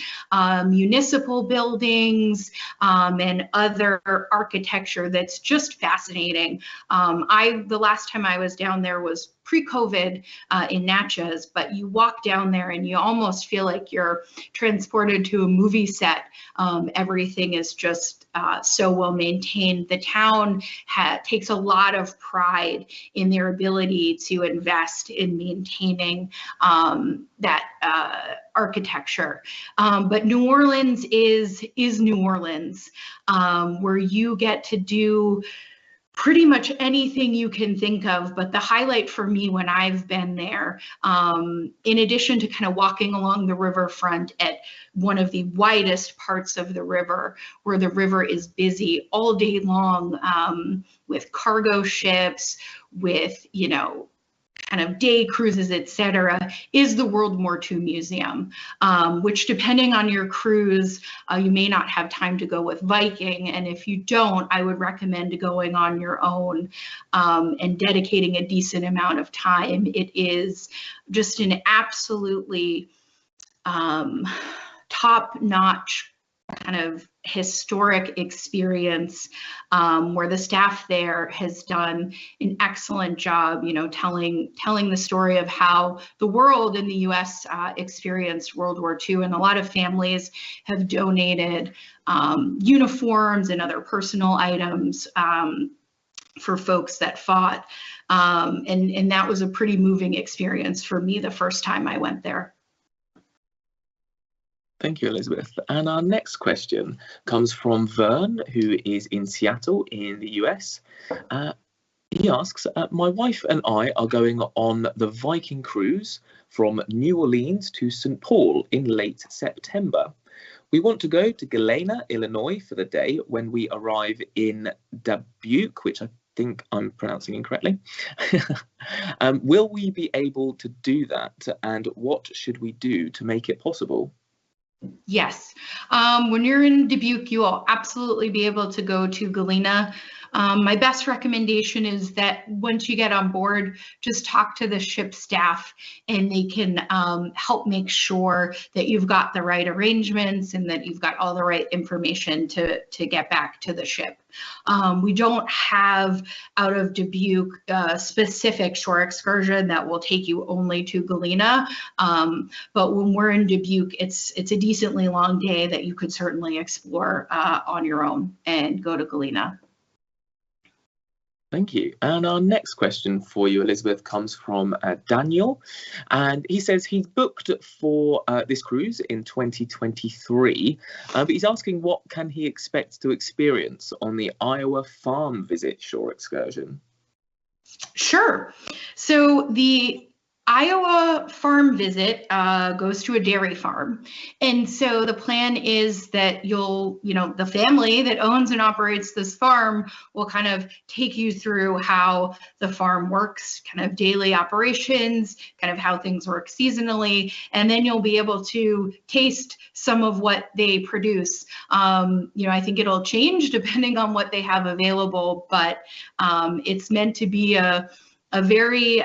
municipal buildings, and other architecture that's just fascinating. The last time I was down there was pre-COVID in Natchez, but you walk down there and you almost feel like you're transported to a movie set. Everything is just so well maintained. The town takes a lot of pride in their ability to invest in maintaining that architecture. But New Orleans is New Orleans, where you get to do pretty much anything you can think of. But the highlight for me when I've been there, in addition to kind of walking along the riverfront at one of the widest parts of the river, where the river is busy all day long, with cargo ships, with, kind of day cruises, etc., is the World War II Museum, which, depending on your cruise, you may not have time to go with Viking. And if you don't, I would recommend going on your own and dedicating a decent amount of time. It is just an absolutely top-notch kind of historic experience, where the staff there has done an excellent job, telling the story of how the world in the US experienced World War II. And a lot of families have donated uniforms and other personal items for folks that fought. And that was a pretty moving experience for me the first time I went there. Thank you, Elizabeth. And our next question comes from Vern, who is in Seattle in the US. He asks, my wife and I are going on the Viking cruise from New Orleans to St. Paul in late September. We want to go to Galena, Illinois for the day when we arrive in Dubuque, which I think I'm pronouncing incorrectly. Will we be able to do that? And what should we do to make it possible? Yes. When you're in Dubuque, you will absolutely be able to go to Galena. My best recommendation is that once you get on board, just talk to the ship staff, and they can help make sure that you've got the right arrangements and that you've got all the right information to get back to the ship. We don't have out of Dubuque a specific shore excursion that will take you only to Galena, but when we're in Dubuque, it's a decently long day that you could certainly explore on your own and go to Galena. Thank you. And our next question for you, Elizabeth, comes from Daniel. And he says he's booked for this cruise in 2023, but he's asking what can he expect to experience on the Iowa Farm Visit Shore Excursion? Sure. So the Iowa farm visit goes to a dairy farm. And so the plan is that the family that owns and operates this farm will kind of take you through how the farm works, kind of daily operations, kind of how things work seasonally, and then you'll be able to taste some of what they produce. I think it'll change depending on what they have available, but it's meant to be a very,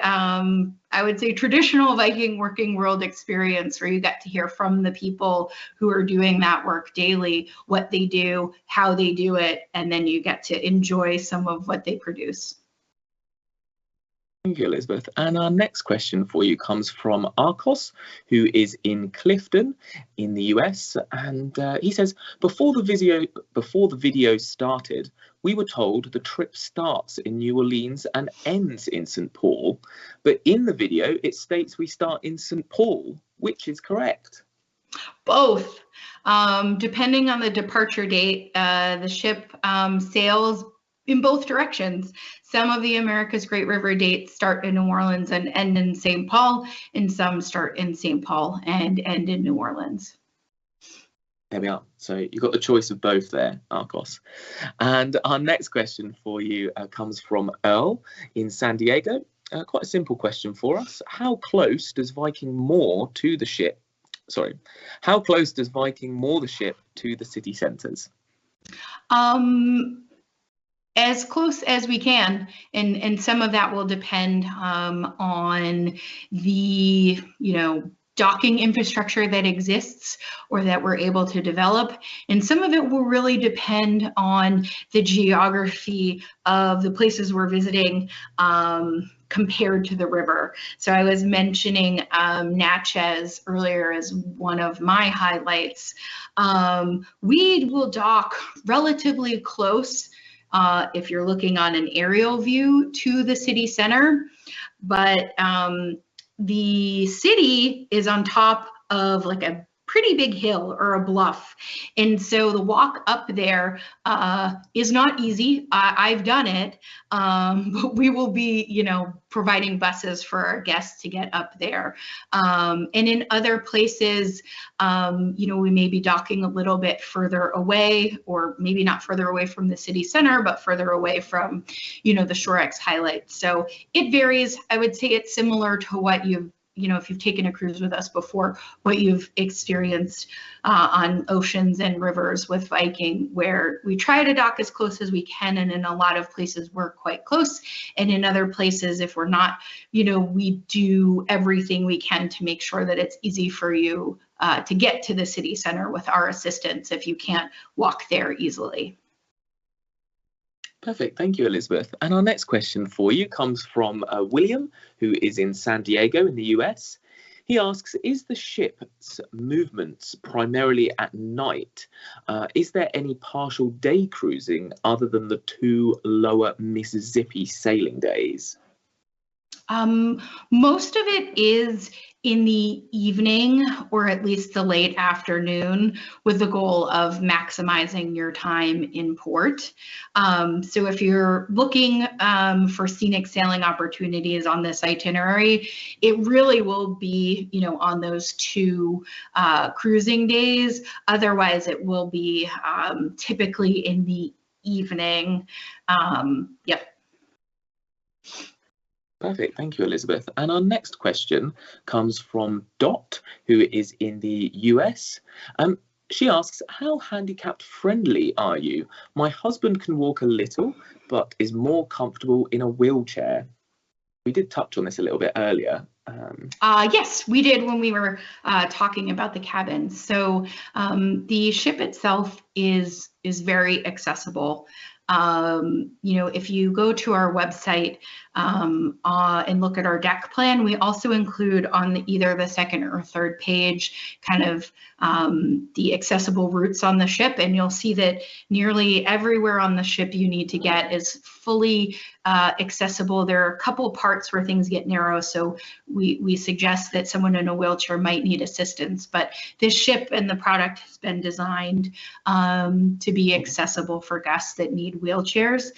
I would say, traditional Viking working world experience where you get to hear from the people who are doing that work daily, what they do, how they do it, and then you get to enjoy some of what they produce. Thank you, Elizabeth. And our next question for you comes from Arcos, who is in Clifton in the US. And he says, before the video started, we were told the trip starts in New Orleans and ends in St. Paul. But in the video, it states we start in St. Paul. Which is correct? Both. Depending on the departure date, the ship sails in both directions. Some of the America's Great River dates start in New Orleans and end in St. Paul, and some start in St. Paul and end in New Orleans. There we are. So you've got the choice of both there, Arcos. And our next question for you comes from Earl in San Diego. Quite a simple question for us. How close does Viking moor the ship to the city centres? As close as we can, and some of that will depend on the docking infrastructure that exists or that we're able to develop, and some of it will really depend on the geography of the places we're visiting compared to the river. So I was mentioning Natchez earlier as one of my highlights. We will dock relatively close if you're looking on an aerial view to the city center, but the city is on top of like a pretty big hill or a bluff. And so the walk up there is not easy. I've done it, but we will be, providing buses for our guests to get up there. And in other places, we may be docking a little bit further away, or maybe not further away from the city center, but further away from, the Shorex highlights. So it varies. I would say it's similar to what if you've taken a cruise with us before, what you've experienced on oceans and rivers with Viking, where we try to dock as close as we can, and in a lot of places we're quite close, and in other places, if we're not, we do everything we can to make sure that it's easy for you to get to the city center with our assistance if you can't walk there easily. Perfect. Thank you, Elizabeth. And our next question for you comes from William, who is in San Diego in the US. He asks, is the ship's movements primarily at night? Is there any partial day cruising other than the 2 lower Mississippi sailing days? Most of it is in the evening, or at least the late afternoon, with the goal of maximizing your time in port. So if you're looking for scenic sailing opportunities on this itinerary, it really will be, on those 2 cruising days. Otherwise, it will be typically in the evening. Yep. Perfect. Thank you, Elizabeth. And our next question comes from Dot, who is in the US. She asks, how handicap friendly are you? My husband can walk a little, but is more comfortable in a wheelchair. We did touch on this a little bit earlier. Yes, we did when we were talking about the cabin. So the ship itself is very accessible. If you go to our website and look at our deck plan, we also include on either the second or third page kind of the accessible routes on the ship, and you'll see that nearly everywhere on the ship you need to get is fully accessible. There are a couple parts where things get narrow, so we suggest that someone in a wheelchair might need assistance, but this ship and the product has been designed to be accessible for guests that need wheelchairs.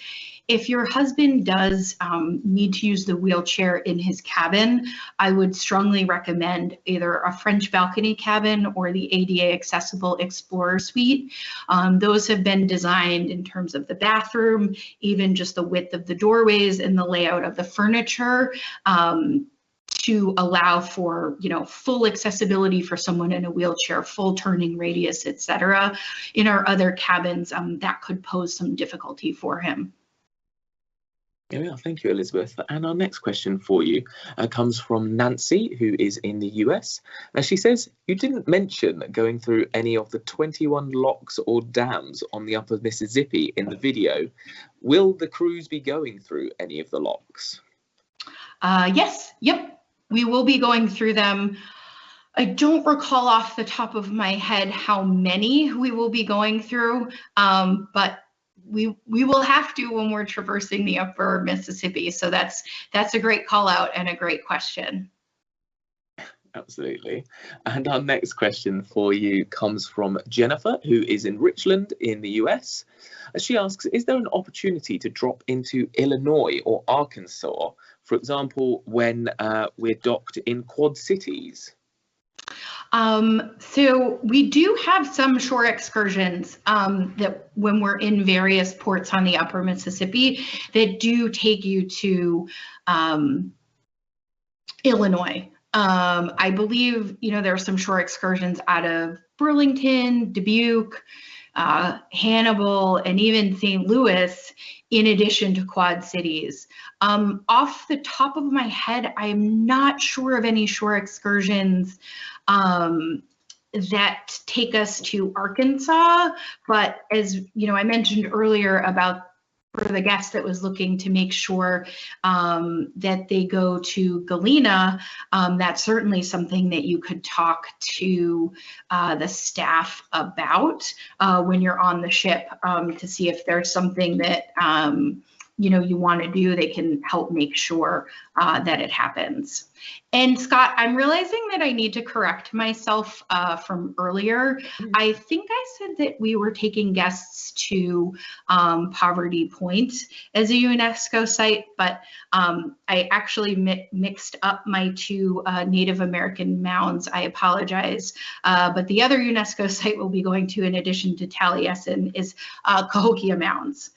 If your husband does need to use the wheelchair in his cabin, I would strongly recommend either a French balcony cabin or the ADA accessible Explorer Suite. Those have been designed in terms of the bathroom, even just the width of the doorways and the layout of the furniture, to allow for, full accessibility for someone in a wheelchair, full turning radius, etc. In our other cabins, that could pose some difficulty for him. Yeah, thank you, Elizabeth. And our next question for you comes from Nancy, who is in the US. And she says, you didn't mention going through any of the 21 locks or dams on the upper Mississippi in the video. Will the cruise be going through any of the locks? Yes, yep, we will be going through them. I don't recall off the top of my head how many we will be going through, but we will have to when we're traversing the upper Mississippi. So that's a great call out and a great question. Absolutely. And our next question for you comes from Jennifer, who is in Richland in the US. She asks, is there an opportunity to drop into Illinois or Arkansas, for example, when we're docked in Quad Cities? So we do have some shore excursions that when we're in various ports on the upper Mississippi that do take you to Illinois. I believe, there are some shore excursions out of Burlington, Dubuque, Hannibal, and even St. Louis, in addition to Quad Cities. Off the top of my head, I'm not sure of any shore excursions that take us to Arkansas, but as I mentioned earlier about for the guest that was looking to make sure that they go to Galena, that's certainly something that you could talk to the staff about when you're on the ship to see if there's something that you want to do. They can help make sure that it happens. And Scott, I'm realizing that I need to correct myself from earlier. I think I said that we were taking guests to Poverty Point as a UNESCO site, but I actually mixed up my two Native American mounds. I apologize. But the other UNESCO site we'll be going to, in addition to Taliesin, is Cahokia Mounds.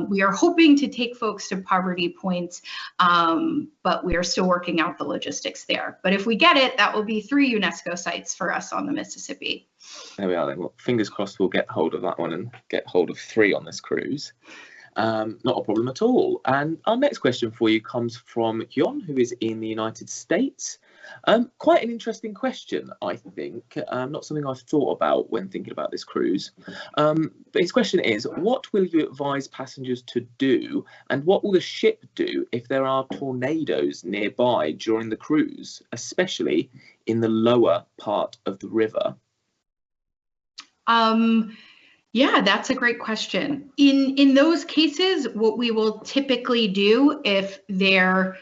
We are hoping to take folks to Poverty Point, but we are still working out the logistics there. But if we get it, that will be 3 UNESCO sites for us on the Mississippi. There we are then. Well, fingers crossed we'll get hold of that one and get hold of 3 on this cruise. Not a problem at all. And our next question for you comes from John, who is in the United States. Quite an interesting question, I think. Not something I've thought about when thinking about this cruise. But his question is, what will you advise passengers to do, and what will the ship do if there are tornadoes nearby during the cruise, especially in the lower part of the river? Yeah, that's a great question. In those cases, what we will typically do if there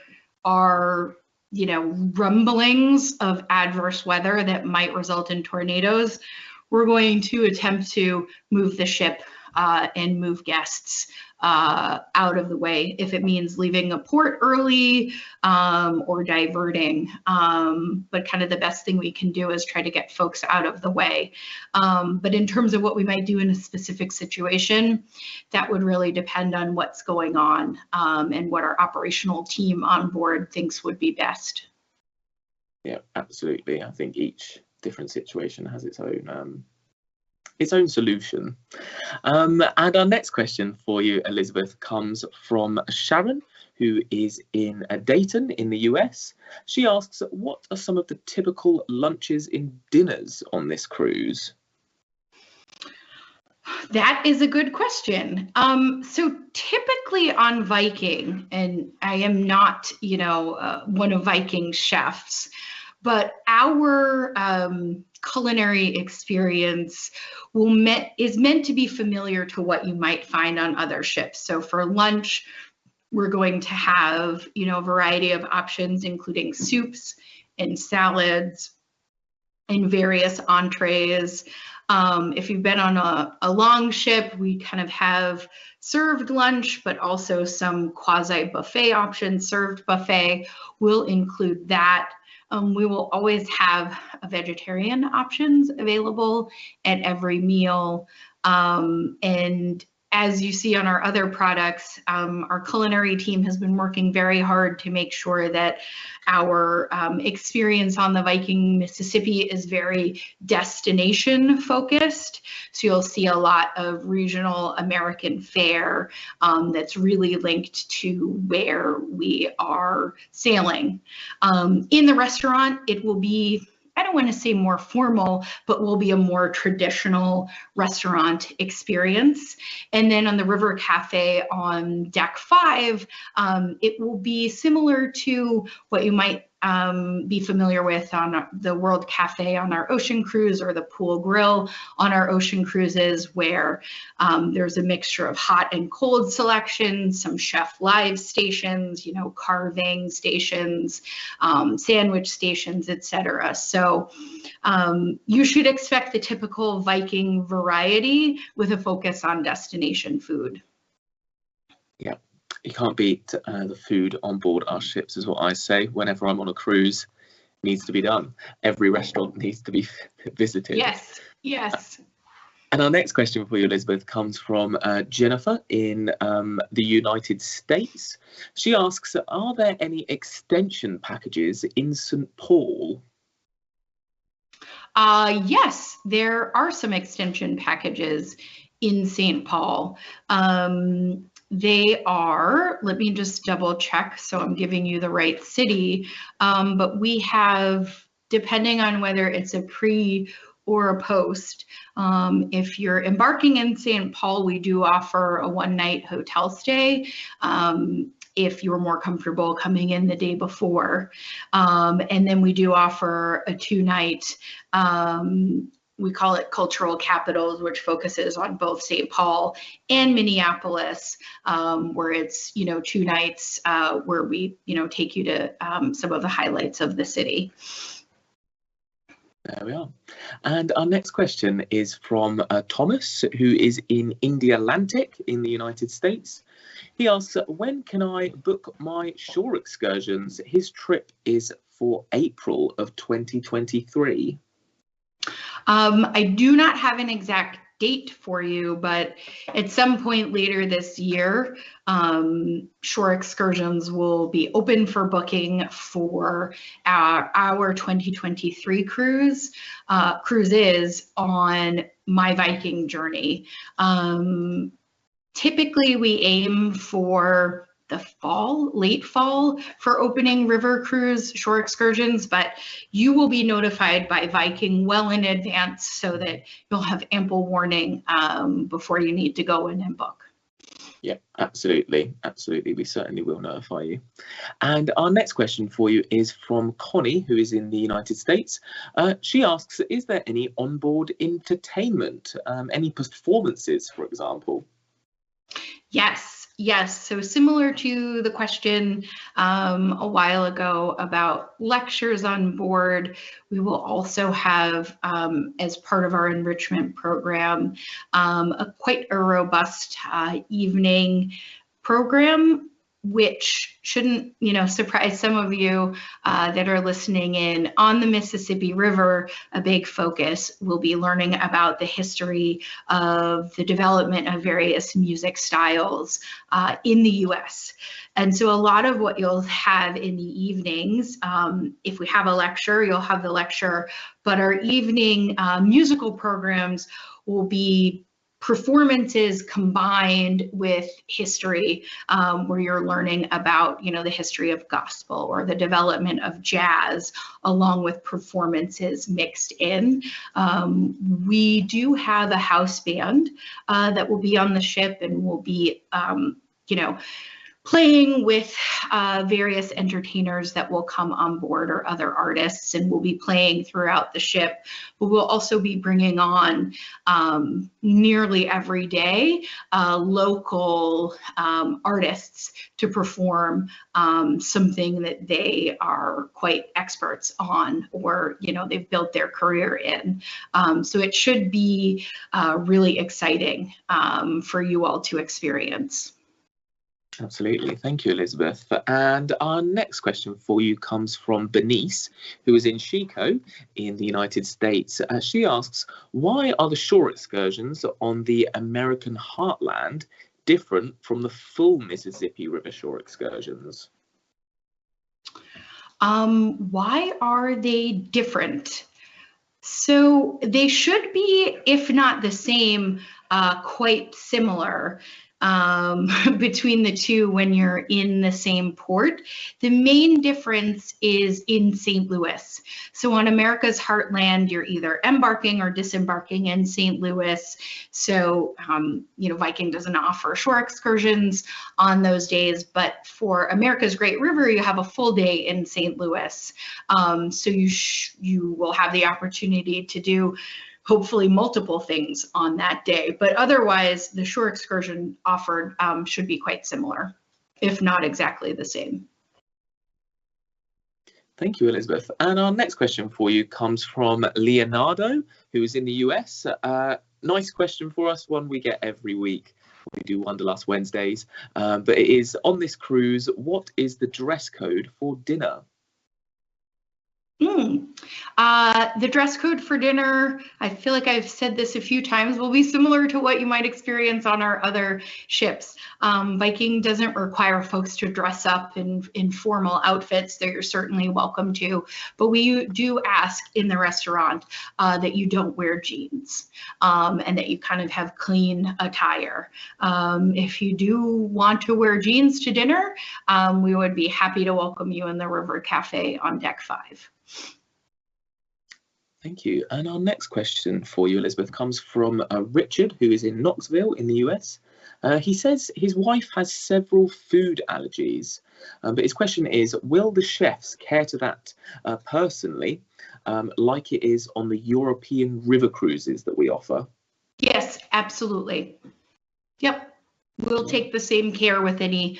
are rumblings of adverse weather that might result in tornadoes, we're going to attempt to move the ship and move guests out of the way if it means leaving a port early or diverting. But kind of the best thing we can do is try to get folks out of the way. But in terms of what we might do in a specific situation, that would really depend on what's going on and what our operational team on board thinks would be best. Yeah, absolutely. I think each different situation has its own solution. And our next question for you, Elizabeth, comes from Sharon, who is in Dayton in the US. She asks, what are some of the typical lunches and dinners on this cruise? That is a good question. So typically on Viking, and I am not, one of Viking's chefs, but our culinary experience is meant to be familiar to what you might find on other ships. So for lunch, we're going to have, a variety of options, including soups and salads and various entrees. If you've been on a long ship, we kind of have served lunch, but also some quasi buffet options. Served buffet will include that. We will always have a vegetarian options available at every meal. And as you see on our other products, our culinary team has been working very hard to make sure that our experience on the Viking Mississippi is very destination focused. So you'll see a lot of regional American fare that's really linked to where we are sailing. In the restaurant, it will be, I don't want to say more formal, but will be a more traditional restaurant experience. And then on the River Cafe on deck 5, it will be similar to what you might be familiar with on the World Cafe on our ocean cruise, or the Pool Grill on our ocean cruises, where there's a mixture of hot and cold selections, some chef live stations, carving stations, sandwich stations, etc. So you should expect the typical Viking variety with a focus on destination food. Yeah. You can't beat the food on board our ships, is what I say. Whenever I'm on a cruise, it needs to be done. Every restaurant needs to be visited. Yes, yes. And our next question for you, Elizabeth, comes from Jennifer in the United States. She asks, are there any extension packages in St. Paul? Yes, there are some extension packages in St. Paul. They are, let me just double check so I'm giving you the right city, but we have, depending on whether it's a pre or a post, if you're embarking in St. Paul, we do offer a one-night hotel stay. If you're more comfortable coming in the day before. And then we do offer a 2-night, we call it Cultural Capitals, which focuses on both St. Paul and Minneapolis, where it's, 2 nights where we, take you to some of the highlights of the city. There we are. And our next question is from Thomas, who is in Indialantic in the United States. He asks, when can I book my shore excursions? His trip is for April of 2023. I do not have an exact date for you, but at some point later this year, shore excursions will be open for booking for our 2023 cruises on My Viking Journey. Typically, we aim for the fall, late fall, for opening river cruise shore excursions, but you will be notified by Viking well in advance so that you'll have ample warning before you need to go in and book. Yeah, absolutely. Absolutely. We certainly will notify you. And our next question for you is from Connie, who is in the United States. She asks, is there any onboard entertainment, any performances, for example? Yes. So similar to the question a while ago about lectures on board, we will also have, as part of our enrichment program, quite a robust evening program, which shouldn't, surprise some of you that are listening in. On the Mississippi River, a big focus will be learning about the history of the development of various music styles in the U.S. And so a lot of what you'll have in the evenings, if we have a lecture, you'll have the lecture, but our evening musical programs will be performances combined with history, where you're learning about, the history of gospel or the development of jazz, along with performances mixed in. We do have a house band that will be on the ship and will be, playing with various entertainers that will come on board or other artists, and we'll be playing throughout the ship. But we'll also be bringing on nearly every day local artists to perform something that they are quite experts on, or they've built their career in. So it should be really exciting for you all to experience. Absolutely. Thank you, Elizabeth. And our next question for you comes from Bernice, who is in Chico in the United States. She asks, why are the shore excursions on the American heartland different from the full Mississippi River shore excursions? Why are they different? So they should be, if not the same, quite similar between the two when you're in the same port. The main difference is in St. Louis. So on America's Heartland, you're either embarking or disembarking in St. Louis. So, Viking doesn't offer shore excursions on those days, but for America's Great River, you have a full day in St. Louis. So you will have the opportunity to do hopefully multiple things on that day, but otherwise the shore excursion offered should be quite similar, if not exactly the same. Thank you, Elizabeth. And our next question for you comes from Leonardo, who is in the US. Nice question for us, one we get every week. We do Wanderlust Wednesdays, but it is, on this cruise, what is the dress code for dinner? The dress code for dinner, I feel like I've said this a few times, will be similar to what you might experience on our other ships. Viking doesn't require folks to dress up in formal outfits, though you're certainly welcome to, but we do ask in the restaurant that you don't wear jeans and that you kind of have clean attire. If you do want to wear jeans to dinner, we would be happy to welcome you in the River Cafe on deck 5. Thank you. And our next question for you, Elizabeth, comes from Richard, who is in Knoxville in the US. He says his wife has several food allergies, but his question is, will the chefs care to that personally, like it is on the European river cruises that we offer? Yes, absolutely. Yep. We'll take the same care with any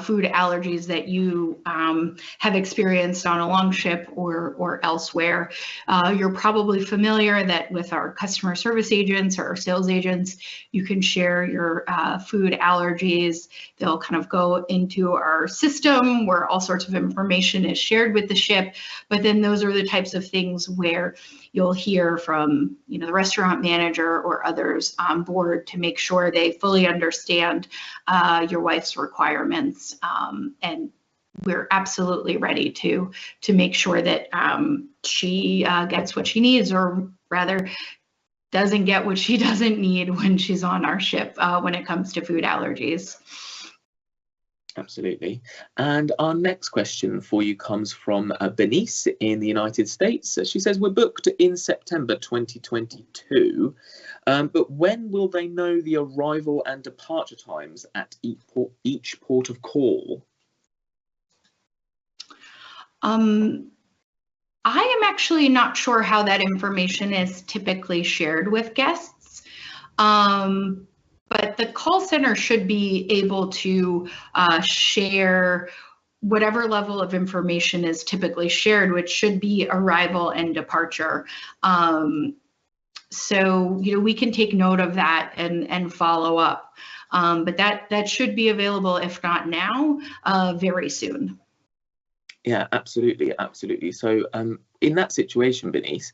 food allergies that you have experienced on a longship or elsewhere. You're probably familiar that with our customer service agents or our sales agents, you can share your food allergies. They'll kind of go into our system where all sorts of information is shared with the ship. But then those are the types of things where you'll hear from the restaurant manager or others on board to make sure they fully understand your wife's requirements, and we're absolutely ready to make sure that she gets what she needs, or rather doesn't get what she doesn't need when she's on our ship when it comes to food allergies. Absolutely. And our next question for you comes from Bernice in the United States. She says, we're booked in September 2022, but when will they know the arrival and departure times at each port of call? I am actually not sure how that information is typically shared with guests. But the call center should be able to share whatever level of information is typically shared, which should be arrival and departure. So, we can take note of that and follow up. But that should be available, if not now, very soon. Yeah, absolutely, absolutely. So in that situation, Bernice,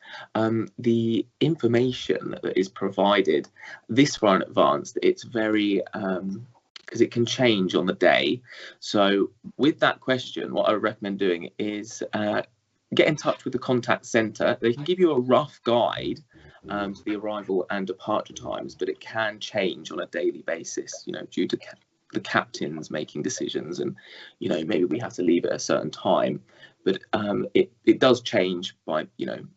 the information that is provided this far in advance, it's very, because it can change on the day. So with that question, what I would recommend doing is get in touch with the contact centre. They can give you a rough guide to the arrival and departure times, but it can change on a daily basis, due to the captains making decisions, and maybe we have to leave at a certain time, but it does change by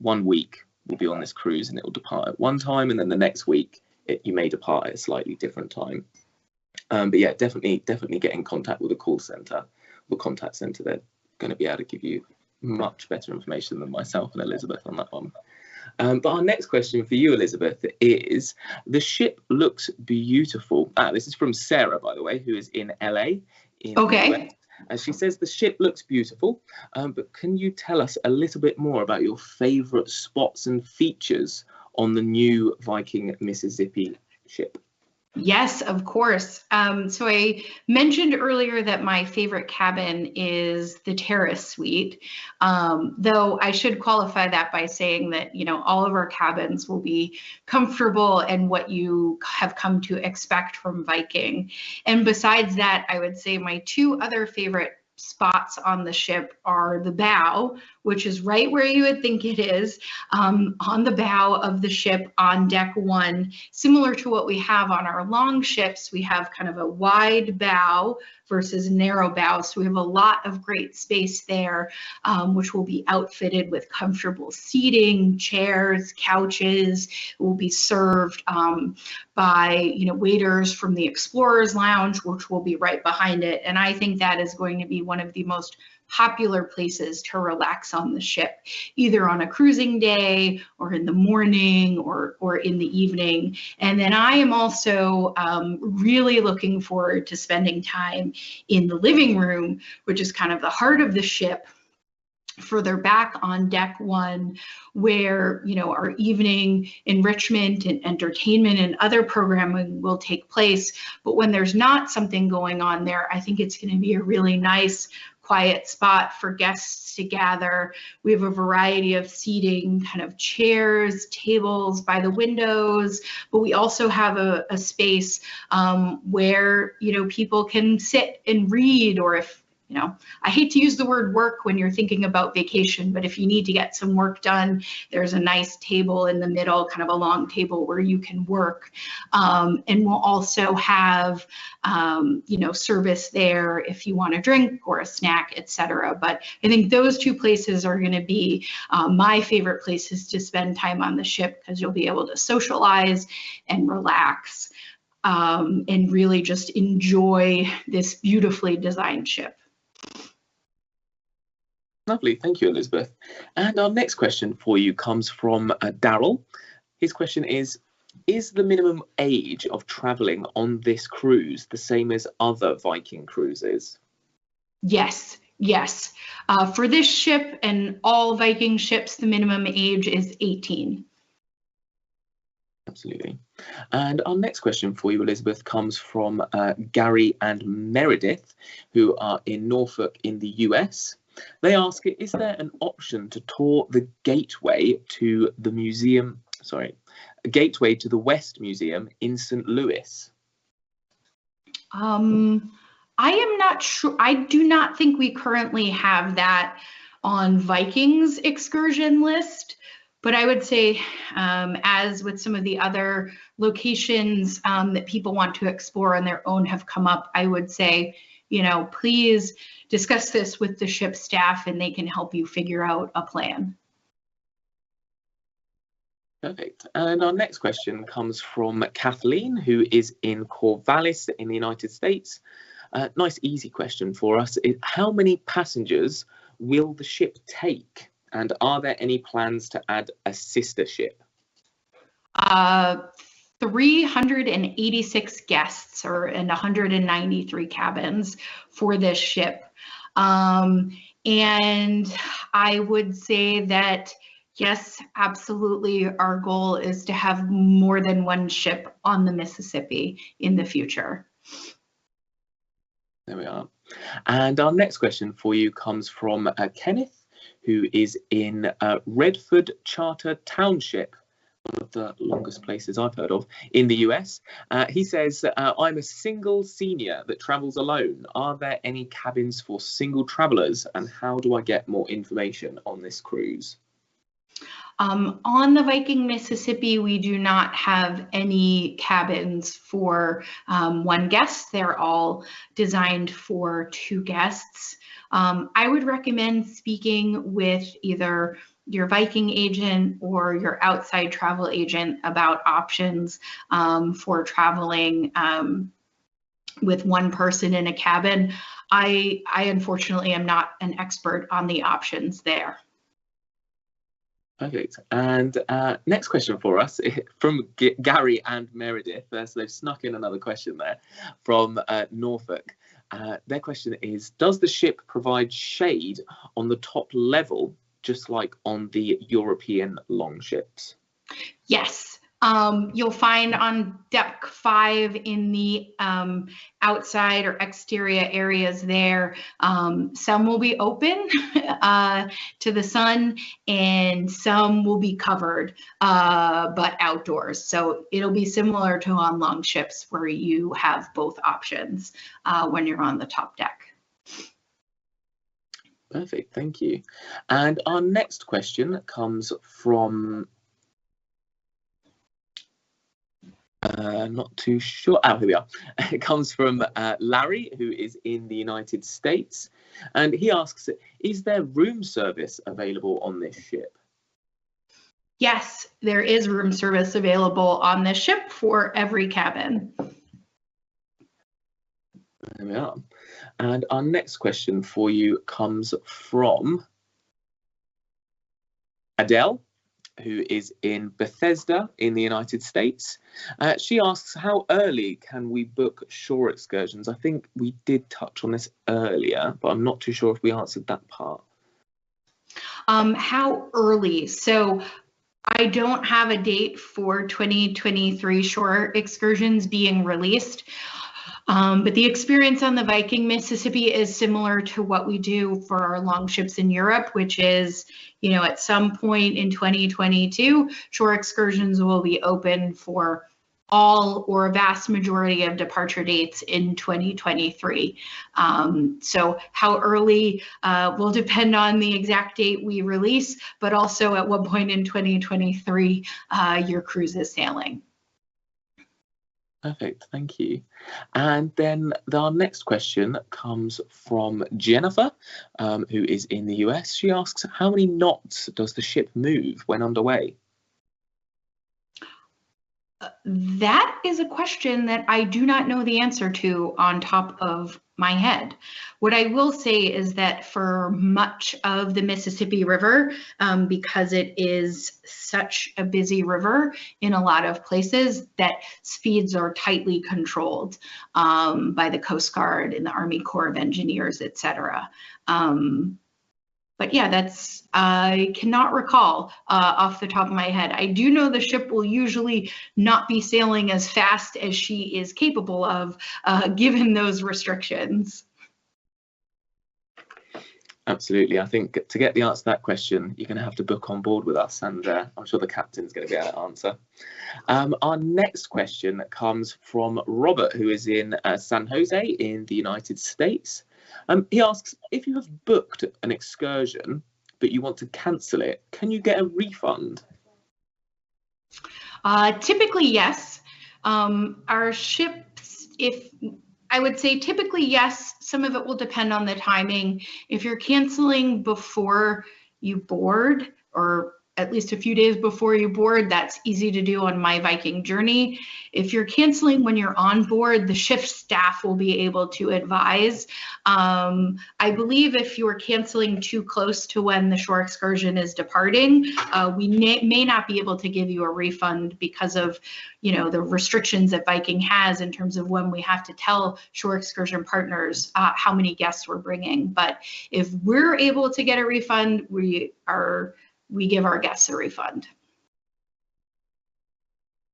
1 week we'll be on this cruise and it will depart at one time, and then the next week you may depart at a slightly different time. But yeah, definitely get in contact with the call center, the contact center. They're going to be able to give you much better information than myself and Elizabeth on that one. But our next question for you, Elizabeth, is: the ship looks beautiful. This is from Sarah, by the way, who is in LA in the US. And she says the ship looks beautiful, but can you tell us a little bit more about your favorite spots and features on the new Viking Mississippi ship? Yes, of course. So I mentioned earlier that my favorite cabin is the terrace suite, though I should qualify that by saying that, you know, all of our cabins will be comfortable and what you have come to expect from Viking. And besides that, I would say my two other favorite spots on the ship are the bow, which is right where you would think it is, on the bow of the ship on deck one. Similar to what we have on our long ships, we have kind of a wide bow versus narrow bow. So we have a lot of great space there, which will be outfitted with comfortable seating, chairs, couches. It will be served by, you know, waiters from the Explorers Lounge, which will be right behind it. And I think that is going to be one of the most popular places to relax on the ship, either on a cruising day or in the morning or in the evening. And then I am also really looking forward to spending time in the living room, which is kind of the heart of the ship, further back on deck one, where, you know, our evening enrichment and entertainment and other programming will take place. But when there's not something going on there, I think it's going to be a really nice, quiet spot for guests to gather. We have a variety of seating, kind of chairs, tables by the windows, but we also have a space where, you know, people can sit and read, or if, you know, I hate to use the word work when you're thinking about vacation, but if you need to get some work done, there's a nice table in the middle, kind of a long table where you can work. And we'll also have, you know, service there if you want a drink or a snack, etc. But I think those two places are going to be my favorite places to spend time on the ship, because you'll be able to socialize and relax and really just enjoy this beautifully designed ship. Lovely, thank you, Elizabeth. And our next question for you comes from Daryl. His question is the minimum age of travelling on this cruise the same as other Viking cruises? Yes. For this ship and all Viking ships, the minimum age is 18. Absolutely. And our next question for you, Elizabeth, comes from Gary and Meredith, who are in Norfolk in the US. They ask, is there an option to tour the gateway to the museum, gateway to the West Museum in St. Louis? I am not sure. I do not think we currently have that on Viking's excursion list, but I would say, as with some of the other locations that people want to explore on their own have come up, I would say, you know, please discuss this with the ship staff and they can help you figure out a plan. Perfect. And our next question comes from Kathleen, who is in Corvallis in the United States. Nice, easy question for us. How many passengers will the ship take? And are there any plans to add a sister ship? 386 guests and 193 cabins for this ship. And I would say that, yes, absolutely, our goal is to have more than one ship on the Mississippi in the future. There we are. And our next question for you comes from Kenneth, who is in Redford Charter Township, one of the longest places I've heard of in the US. He says, I'm a single senior that travels alone. Are there any cabins for single travelers, and how do I get more information on this cruise? On the Viking Mississippi, we do not have any cabins for one guest. They're all designed for two guests. I would recommend speaking with either your Viking agent or your outside travel agent about options for traveling with one person in a cabin. I unfortunately am not an expert on the options there. Perfect. And next question for us from Gary and Meredith. So they've snuck in another question there from Norfolk. Their question is, does the ship provide shade on the top level, just like on the European longships? Yes. You'll find on deck 5 in the outside or exterior areas there, some will be open to the sun and some will be covered but outdoors. So it'll be similar to on long ships where you have both options when you're on the top deck. Perfect, thank you. And our next question comes from not too sure. Oh, here we are. It comes from Larry, who is in the United States, and he asks, is there room service available on this ship? Yes, there is room service available on this ship for every cabin. There we are. And our next question for you comes from Adele, who is in Bethesda in the United States. She asks, how early can we book shore excursions? I think we did touch on this earlier, but I'm not too sure if we answered that part. How early? So I don't have a date for 2023 shore excursions being released. But the experience on the Viking Mississippi is similar to what we do for our longships in Europe, which is, you know, at some point in 2022, shore excursions will be open for all or a vast majority of departure dates in 2023. So how early will depend on the exact date we release, but also at what point in 2023 your cruise is sailing. Perfect, thank you. And then our next question comes from Jennifer, who is in the US. She asks, how many knots does the ship move when underway? That is a question that I do not know the answer to on top of my head. What I will say is that for much of the Mississippi River, because it is such a busy river in a lot of places, that speeds are tightly controlled by the Coast Guard and the Army Corps of Engineers, et cetera. But yeah, that's, I cannot recall off the top of my head. I do know the ship will usually not be sailing as fast as she is capable of, given those restrictions. Absolutely. I think to get the answer to that question, you're going to have to book on board with us, and I'm sure the captain's going to be able to answer. Our next question comes from Robert, who is in San Jose in the United States. He asks, if you have booked an excursion, but you want to cancel it, can you get a refund? Typically, yes. Our ships, I would say typically, yes. Some of it will depend on the timing. If you're canceling before you board, or at least a few days before you board, that's easy to do on My Viking Journey. If you're canceling when you're on board, the ship staff will be able to advise. I believe if you are canceling too close to when the shore excursion is departing, we may not be able to give you a refund because of, you know, the restrictions that Viking has in terms of when we have to tell shore excursion partners how many guests we're bringing. But if we're able to get a refund, we give our guests a refund.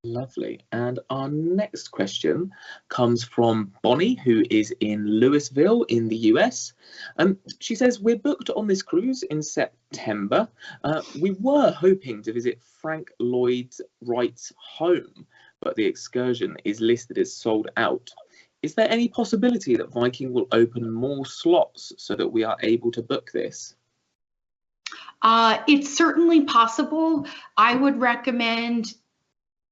Lovely. And our next question comes from Bonnie, who is in Louisville in the US. She says, we're booked on this cruise in September. We were hoping to visit Frank Lloyd Wright's home, but the excursion is listed as sold out. Is there any possibility that Viking will open more slots so that we are able to book this? It's certainly possible. I would recommend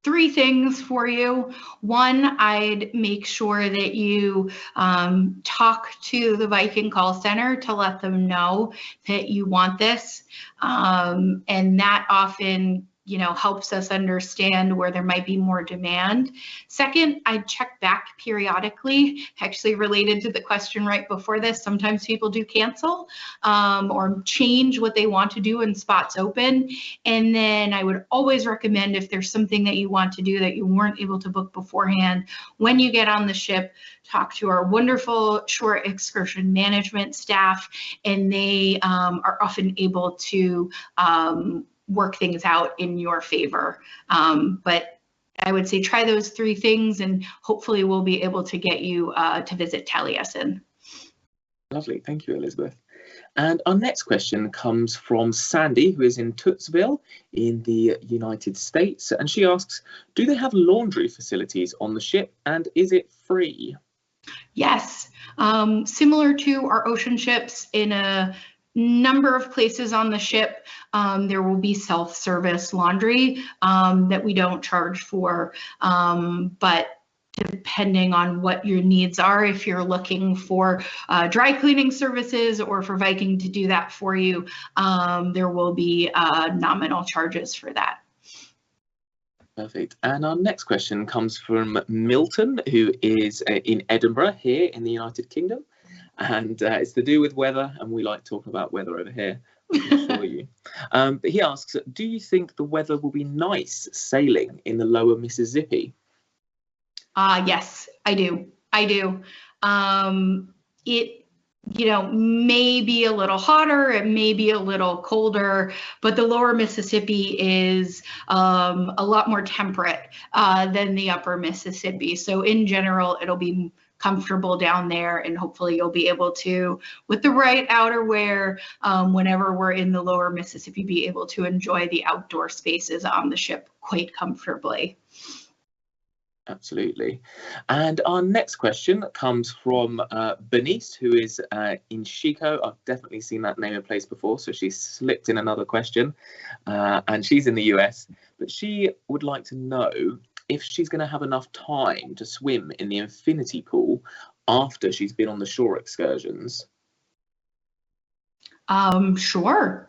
3 things for you. One, I'd make sure that you talk to the Viking call center to let them know that you want this. And that often helps us understand where there might be more demand. Second, I check back periodically, actually related to the question right before this. Sometimes people do cancel or change what they want to do when spots open. And then I would always recommend, if there's something that you want to do that you weren't able to book beforehand, when you get on the ship, talk to our wonderful shore excursion management staff, and they are often able to work things out in your favor. But I would say try those 3 things, and hopefully we'll be able to get you to visit Taliesin. Lovely, thank you, Elizabeth. And our next question comes from Sandy, who is in Tootsville in the United States. And she asks, do they have laundry facilities on the ship, and is it free? Yes, similar to our ocean ships, in a number of places on the ship, there will be self-service laundry that we don't charge for, but depending on what your needs are, if you're looking for dry cleaning services or for Viking to do that for you, there will be nominal charges for that. Perfect. And our next question comes from Milton, who is in Edinburgh here in the United Kingdom. And it's to do with weather, and we like talking about weather over here, I can assure you. But he asks, do you think the weather will be nice sailing in the lower Mississippi? Yes, I do. It may be a little hotter, it may be a little colder, but the lower Mississippi is a lot more temperate than the upper Mississippi. So in general, it'll be comfortable down there, and hopefully you'll be able to, with the right outerwear, whenever we're in the lower Mississippi, be able to enjoy the outdoor spaces on the ship quite comfortably. Absolutely. And our next question comes from Bernice, who is in Chico. I've definitely seen that name and place before, so she slipped in another question, and she's in the US, but she would like to know if she's going to have enough time to swim in the infinity pool after she's been on the shore excursions. Sure.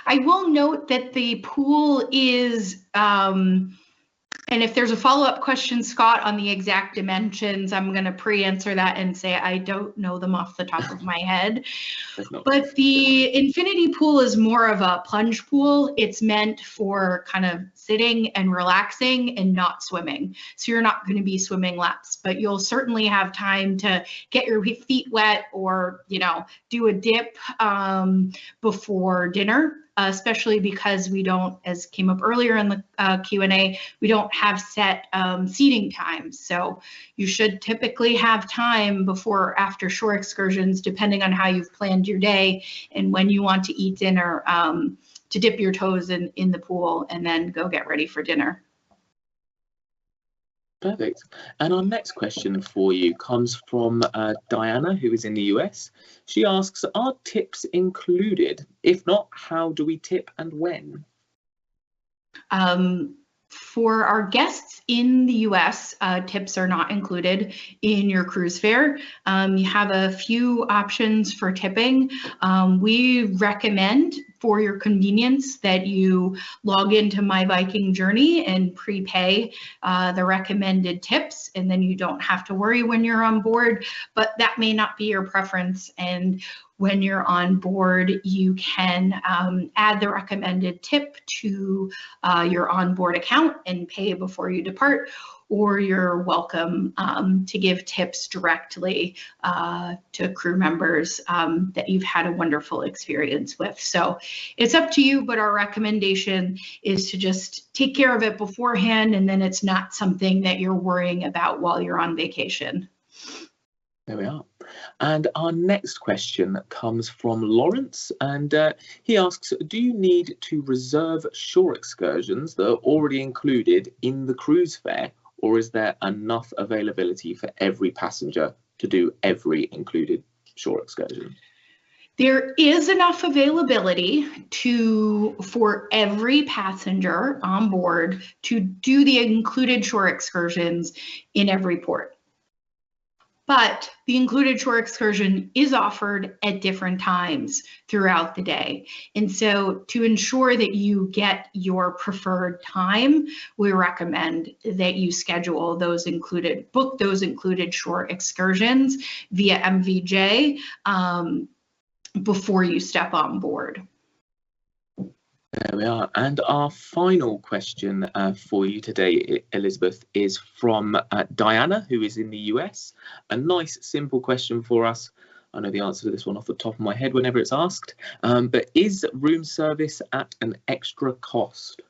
I will note that the pool is, and if there's a follow-up question, Scott, on the exact dimensions, I'm going to pre-answer that and say I don't know them off the top of my head. But the infinity pool is more of a plunge pool. It's meant for kind of sitting and relaxing and not swimming. So you're not going to be swimming laps, but you'll certainly have time to get your feet wet or, do a dip before dinner. Especially because we don't, as came up earlier in the Q&A, we don't have set seating times. So you should typically have time before or after shore excursions, depending on how you've planned your day and when you want to eat dinner, to dip your toes in the pool and then go get ready for dinner. Perfect. And our next question for you comes from Diana, who is in the US. She asks, are tips included? If not, how do we tip and when? For our guests in the US, tips are not included in your cruise fare. You have a few options for tipping. We recommend, for your convenience, that you log into My Viking Journey and prepay the recommended tips, and then you don't have to worry when you're on board, but that may not be your preference. And when you're on board, you can add the recommended tip to your onboard account and pay before you depart, or you're welcome to give tips directly to crew members that you've had a wonderful experience with. So it's up to you, but our recommendation is to just take care of it beforehand, and then it's not something that you're worrying about while you're on vacation. There we are. And our next question comes from Lawrence, and he asks, do you need to reserve shore excursions that are already included in the cruise fare, or is there enough availability for every passenger to do every included shore excursion? There is enough availability for every passenger on board to do the included shore excursions in every port. But the included shore excursion is offered at different times throughout the day. And so to ensure that you get your preferred time, we recommend that you schedule book those included shore excursions via MVJ before you step on board. There we are. And our final question for you today, Elizabeth, is from Diana, who is in the US. A nice, simple question for us. I know the answer to this one off the top of my head whenever it's asked. But is room service at an extra cost?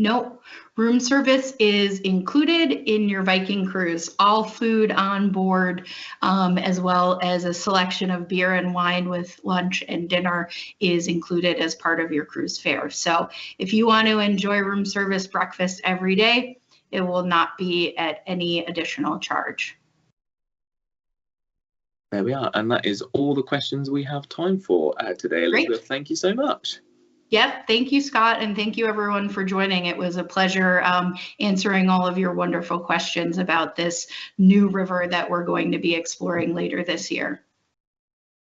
No, room service is included in your Viking cruise. All food on board, as well as a selection of beer and wine with lunch and dinner, is included as part of your cruise fare. So if you want to enjoy room service breakfast every day, it will not be at any additional charge. There we are. And that is all the questions we have time for today, Elizabeth. Great. Thank you so much. Yep. Thank you, Scott. And thank you, everyone, for joining. It was a pleasure answering all of your wonderful questions about this new river that we're going to be exploring later this year.